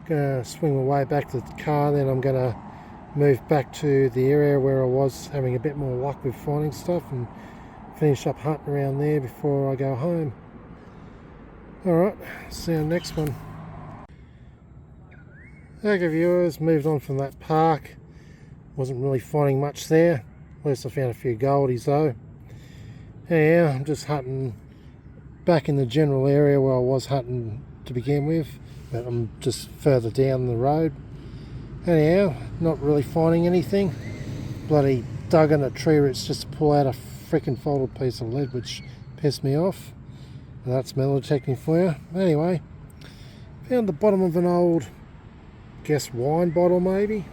gonna swing my way back to the car, then I'm gonna move back to the area where I was having a bit more luck with finding stuff and finish up hunting around there before I go home. Alright, see you on the next one. Okay viewers, moved on from that park. Wasn't really finding much there. At least I found a few goldies though. Yeah, I'm just hunting back in the general area where I was hunting to begin with, but I'm just further down the road. Anyhow, not really finding anything. Bloody dug in a tree roots just to pull out a freaking folded piece of lead, which pissed me off. And that's metal detecting for you. Anyway, found the bottom of an old, guess wine bottle maybe.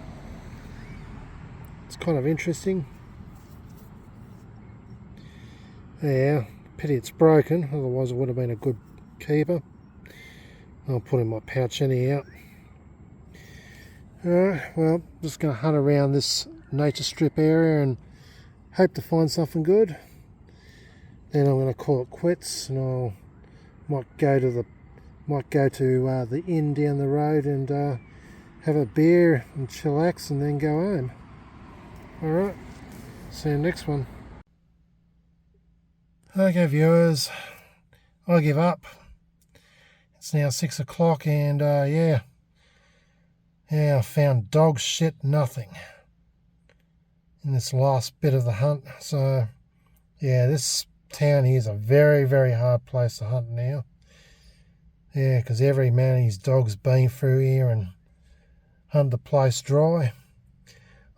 It's kind of interesting. Yeah, pity it's broken, otherwise it would have been a good keeper. I'll put it in my pouch anyhow. Alright, well, just going to hunt around this nature strip area and hope to find something good. Then I'm going to call it quits, and I might go to the inn down the road and have a beer and chillax, and then go home. Alright, see you next one. Okay viewers, I give up. It's now 6 o'clock and yeah, I found dog shit nothing in this last bit of the hunt. So yeah, this town here is a very, very hard place to hunt now. Yeah, because every man and his dog's been through here and hunted the place dry.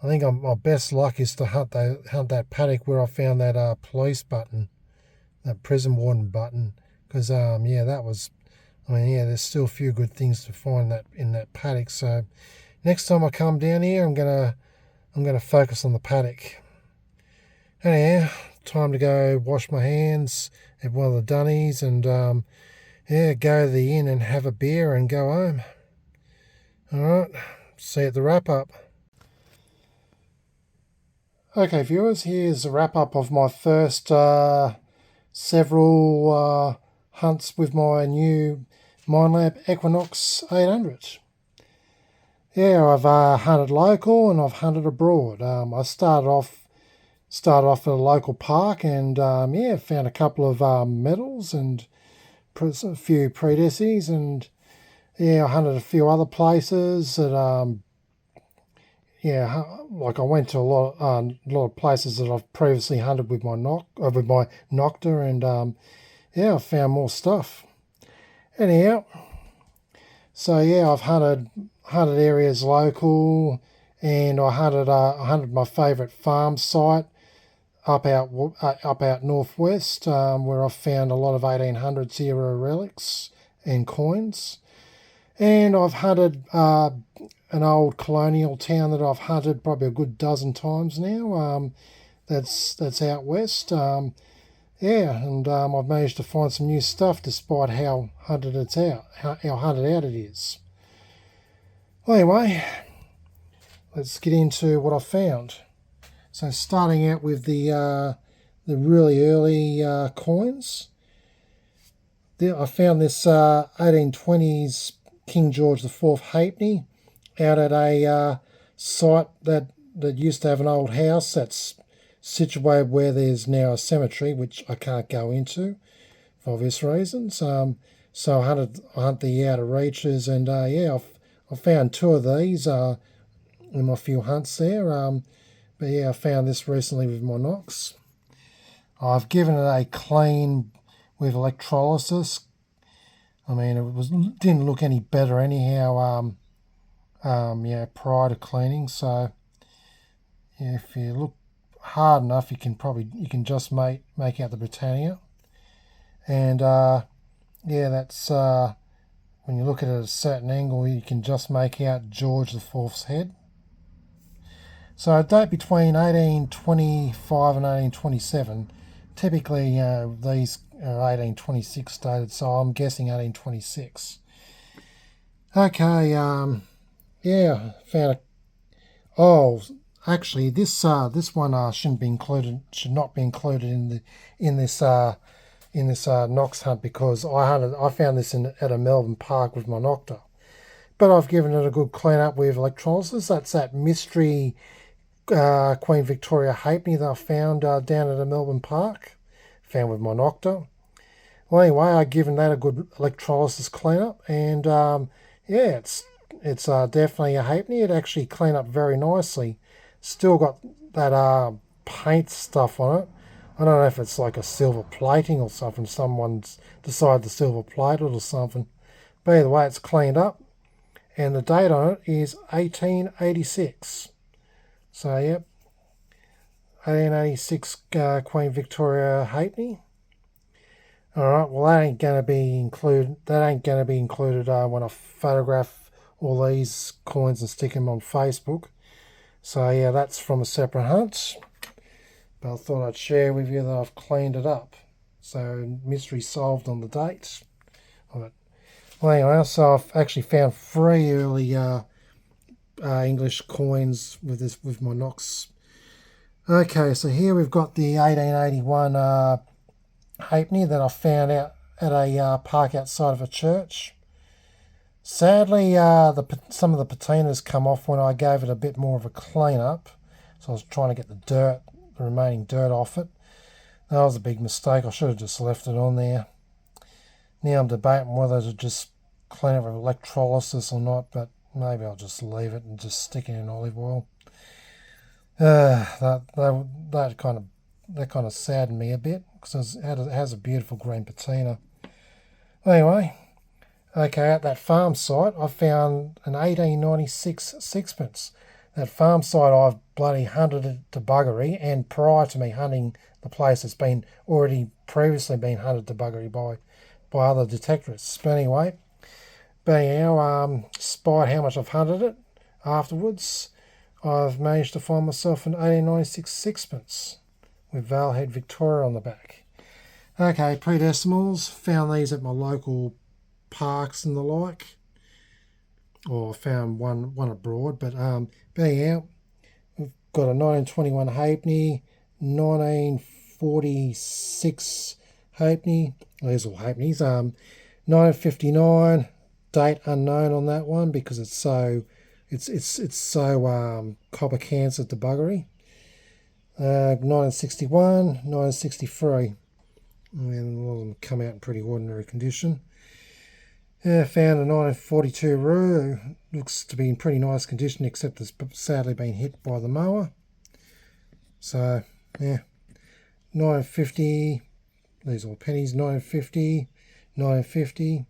I think my best luck is to hunt that paddock where I found that police button, that prison warden button, because yeah, that was, I mean, yeah, there's still a few good things to find in that paddock. So next time I come down here, I'm gonna focus on the paddock. Anyhow, time to go wash my hands at one of the dunnies and yeah, go to the inn and have a beer and go home. All right, see you at the wrap up. Okay, viewers, here's a wrap up of my first several hunts with my new Minelab Equinox 800. Yeah, I've hunted local and I've hunted abroad. I started off at a local park and yeah, found a couple of medals and a few predecimals, and yeah, I hunted a few other places that yeah, like I went to a lot of places that I've previously hunted with my Nokta, and yeah, I found more stuff. Anyhow, so yeah, I've hunted areas local, and I hunted my favourite farm site up out northwest, where I found a lot of 1800s era relics and coins. And I've hunted an old colonial town that I've hunted probably a good dozen times now. That's out west. Yeah, and I've managed to find some new stuff despite how hunted out it is. Well, anyway, let's get into what I found. So starting out with the really early coins. I found this 1820s King George IV halfpenny out at a site that used to have an old house that's situated where there's now a cemetery, which I can't go into for obvious reasons. So I hunt the outer reaches, and yeah, I found two of these in my few hunts there. But yeah, I found this recently with my Nox. I've given it a clean with electrolysis. I mean, didn't look any better anyhow. Yeah, prior to cleaning. So yeah, if you look hard enough, you can just make out the Britannia. And yeah, that's when you look at it at a certain angle, you can just make out George IV's head. So a date between 1825 and 1827. Typically, these are 1826 dated, so I'm guessing 1826. Okay, yeah, found actually this one should not be included in this Nox hunt, because I found this at a Melbourne park with my Nokta. But I've given it a good clean up with electrolysis. That's that mystery Queen Victoria halfpenny that I found down at a Melbourne park, found with my Nokta. Well, anyway, I've given that a good electrolysis cleanup, and yeah, it's definitely a halfpenny. It actually cleaned up very nicely. Still got that paint stuff on it. I don't know if it's like a silver plating or something. Someone's decided to silver plate it or something. But either way, it's cleaned up. And the date on it is 1886. So, yep. 1886 Queen Victoria Halfpenny. Alright, well that ain't going to be included. When I photograph all these coins and stick them on Facebook. So yeah, that's from a separate hunt. But I thought I'd share with you that I've cleaned it up. So mystery solved on the date of it. Well anyway, so I've actually found 3 early English coins with my Knox. Okay, so here we've got the 1881 halfpenny that I found out at a park outside of a church. Sadly, some of the patinas come off when I gave it a bit more of a clean up. So I was trying to get the remaining dirt off it. That was a big mistake. I should have just left it on there. Now I'm debating whether to just clean it with electrolysis or not, but maybe I'll just leave it and just stick it in olive oil. That kind of saddened me a bit because it has a beautiful green patina. Anyway, okay, at that farm site, I found an 1896 sixpence. That farm site, I've bloody hunted it to buggery, and prior to me hunting the place, it's been already previously been hunted to buggery by other detectorists. But anyhow, despite how much I've hunted it afterwards, I've managed to find myself an 1896 sixpence with Valehead Victoria on the back. Okay, predecimals, found these at my local parks and the like. Or found one abroad, but anyhow, we've got a 1921 halfpenny, 1946 halfpenny. These are all halfpennies. 1959, date unknown on that one because it's so copper cancer to buggery. 1961, 1963, and a lot of them come out in pretty ordinary condition. Found a 1942 Roo, looks to be in pretty nice condition except it's sadly been hit by the mower. So yeah, 1950, these are all pennies, 1950, 1950,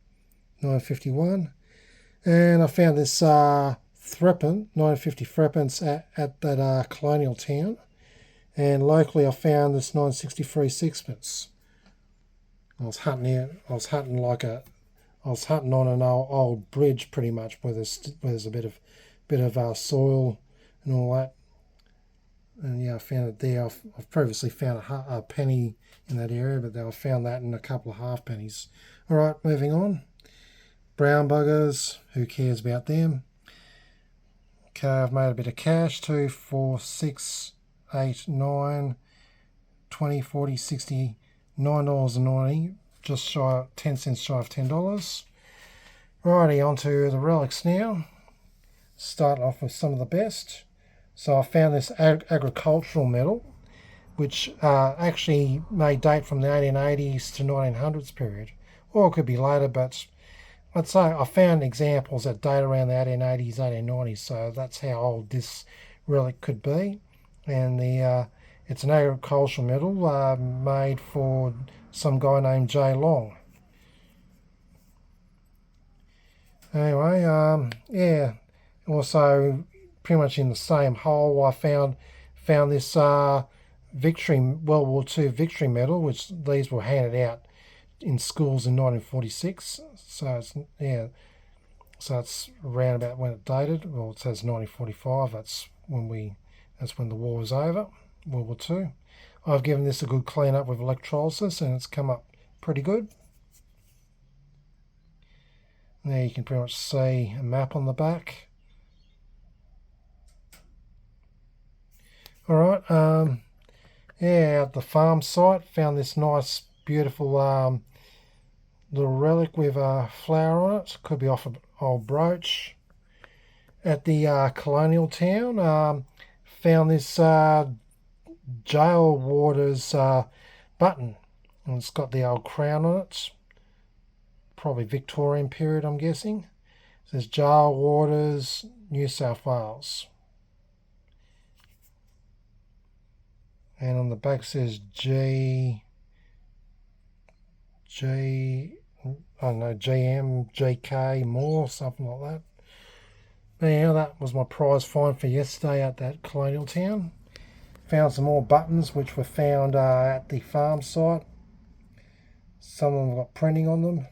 1951. And I found this threepence, 1950 threepence at that colonial town. And locally I found this 1963 sixpence. I was hunting on an old bridge pretty much where there's a bit of soil and all that. And yeah, I found it there. I've previously found a penny in that area, but I found that in a couple of half pennies. All right, moving on. Brown buggers, who cares about them? Okay, I've made a bit of cash. 2, 4, 6, 8, 9, 20, 40, 60, $9.90. Just shy, 10 cents shy of $10. Righty, onto the relics now. Starting off with some of the best. So I found this agricultural medal, which actually may date from the 1880s to 1900s period, or it could be later, but I'd say I found examples that date around the 1880s, 1890s, so that's how old this relic could be. And it's an agricultural medal made for some guy named J. Long. Anyway, yeah. Also, pretty much in the same hole, I found this World War II victory medal, which these were handed out in schools in 1946. So it's around about when it dated. Well, it says 1945. That's when the war was over, World War II. I've given this a good clean up with electrolysis, and it's come up pretty good. There you can pretty much see a map on the back. Alright, yeah, at the farm site, found this nice, beautiful little relic with a flower on it. Could be off an old brooch. At the colonial town, found this jail warder's button. And it's got the old crown on it. Probably Victorian period, I'm guessing. It says Jail Warders, New South Wales. and on the back says I don't know, GM, JK, more, something like that. But yeah, that was my prize find for yesterday at that colonial town. Found some more buttons which were found at the farm site. Some of them got printing on them.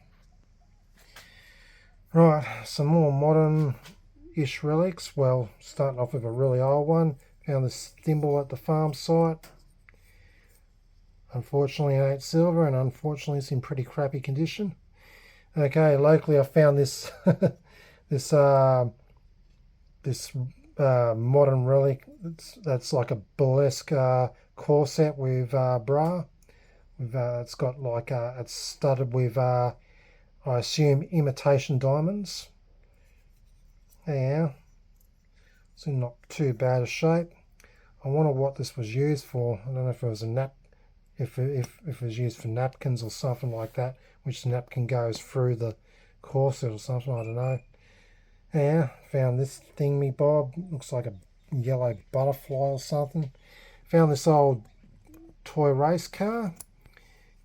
Right, some more modern-ish relics. Well, starting off with a really old one. Found this thimble at the farm site. Unfortunately, it ain't silver, and unfortunately, it's in pretty crappy condition. Okay, locally, I found this this modern relic. That's like a burlesque corset with bra. It's got like it's studded with I assume imitation diamonds. Yeah, it's in not too bad a shape. I wonder what this was used for. I don't know if it was a if it was used for napkins or something like that, which napkin goes through the corset or something. I don't know. Yeah, found this thingy bob. Looks like a yellow butterfly or something. Found this old toy race car.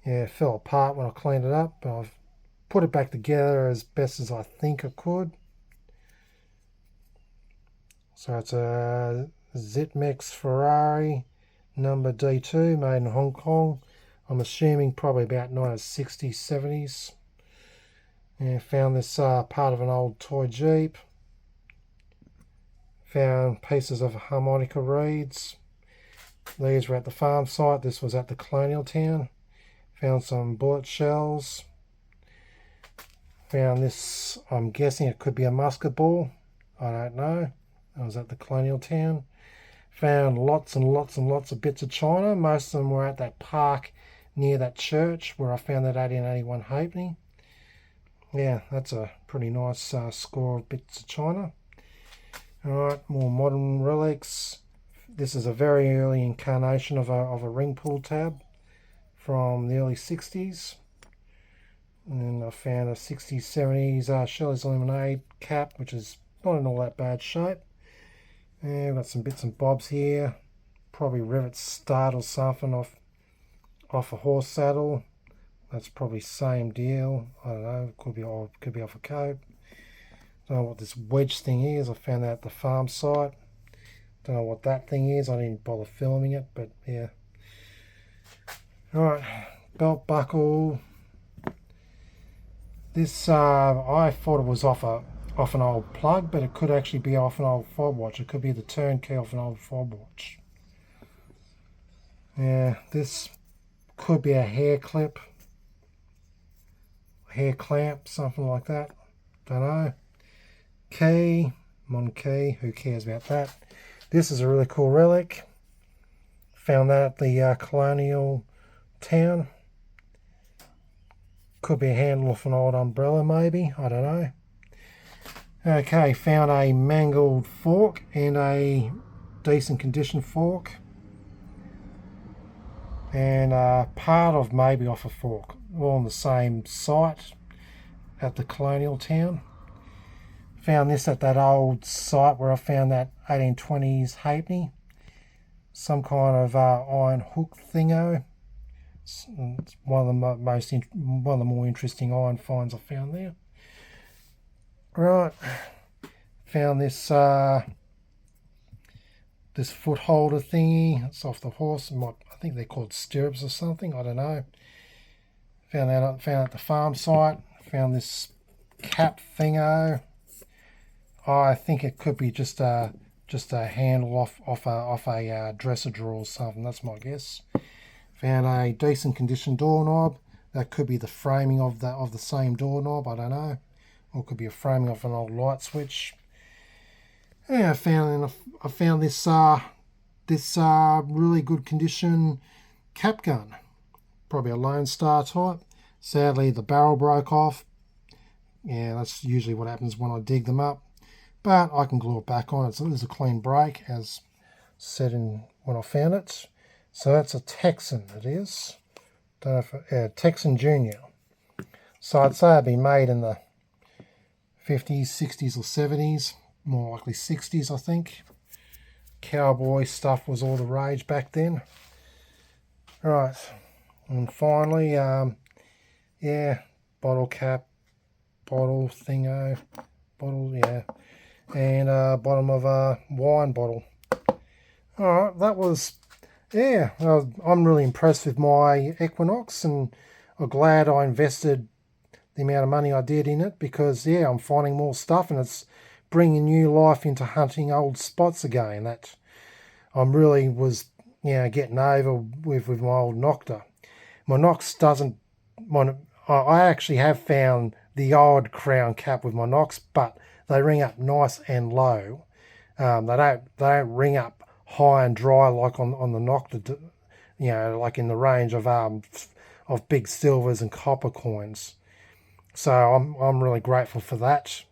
Yeah, it fell apart when I cleaned it up, but I've put it back together as best as I think I could. So it's a Zitmex Ferrari number D2 made in Hong Kong. I'm assuming probably about 1960s, 70s. And found this part of an old toy Jeep. Found pieces of harmonica reeds. These were at the farm site. This was at the colonial town. Found some bullet shells. Found this, I'm guessing it could be a musket ball. I don't know. I was at the colonial town. Found lots and lots and lots of bits of china. Most of them were at that park near that church where I found that 1881 halfpenny. Yeah, that's a pretty nice score of bits of china. Alright, more modern relics. This is a very early incarnation of a ring pull tab from the early 60s. And I found a 60s, 70s Shelley's Lemonade cap, which is not in all that bad shape. And we've got some bits and bobs here. Probably rivet stud or something off a horse saddle. That's probably same deal. I don't know. Could be off a coat. Don't know what this wedge thing is. I found that at the farm site. Don't know what that thing is. I didn't bother filming it, but yeah. Alright, belt buckle. This I thought it was off an old plug, but it could actually be off an old fob watch. It could be the turnkey off an old fob watch. Yeah, this could be a hair clip, hair clamp, something like that. Don't know. Key, Mon key, who cares about that? This is a really cool relic. Found that at the colonial town. Could be a handle of an old umbrella maybe, I don't know. Okay, found a mangled fork and a decent condition fork. And part of maybe off a fork. All on the same site at the colonial town. Found this at that old site where I found that 1820s halfpenny. Some kind of iron hook thingo. It's one of the more interesting iron finds I found there. Right, found this this foot holder thingy. It's off the horse. I think they're called stirrups or something. I don't know. Found at the farm site. Found this cap thingo. I think it could be just a handle off a dresser drawer or something. That's my guess. Found a decent condition doorknob. That could be the framing of the same doorknob. I don't know. Or it could be a framing of an old light switch. Yeah, I found this really good condition capgun. Probably a Lone Star type. Sadly, the barrel broke off. Yeah, that's usually what happens when I dig them up. But I can glue it back on. It's a clean break, as said when I found it. So that's a Texan, it is. Don't know if Texan Junior. So I'd say it'd been made in the 50s, 60s or 70s. More likely 60s, I think. Cowboy stuff was all the rage back then. Right, and finally, yeah, bottle cap, bottle thingo, bottle, yeah, and bottom of a wine bottle. Alright, that was, yeah, I'm really impressed with my Equinox, and I'm glad I invested the amount of money I did in it, because, yeah, I'm finding more stuff and it's bringing new life into hunting old spots again that I'm really was, getting over with my old Nokta. My Nox doesn't, I actually have found the odd crown cap with my Nox, but they ring up nice and low. They don't ring up high and dry like on the Nokta, like in the range of big silvers and copper coins. So I'm really grateful for that.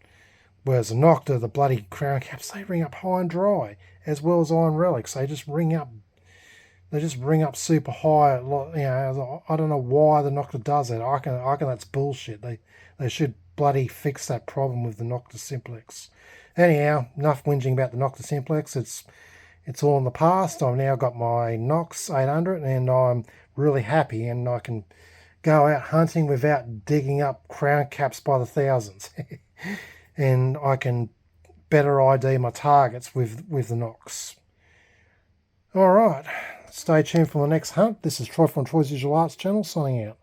Whereas the Nokta, the bloody crown caps, they ring up high and dry, as well as iron relics. They just ring up super high. I don't know why the Nokta does that. I reckon that's bullshit. They should bloody fix that problem with the Nokta Simplex. Anyhow, enough whinging about the Nokta Simplex. It's all in the past. I've now got my Nox 800 and I'm really happy, and I can go out hunting without digging up crown caps by the thousands. And I can better ID my targets with the Nox. Alright, stay tuned for the next hunt. This is Troy from Troy's Visual Arts channel signing out.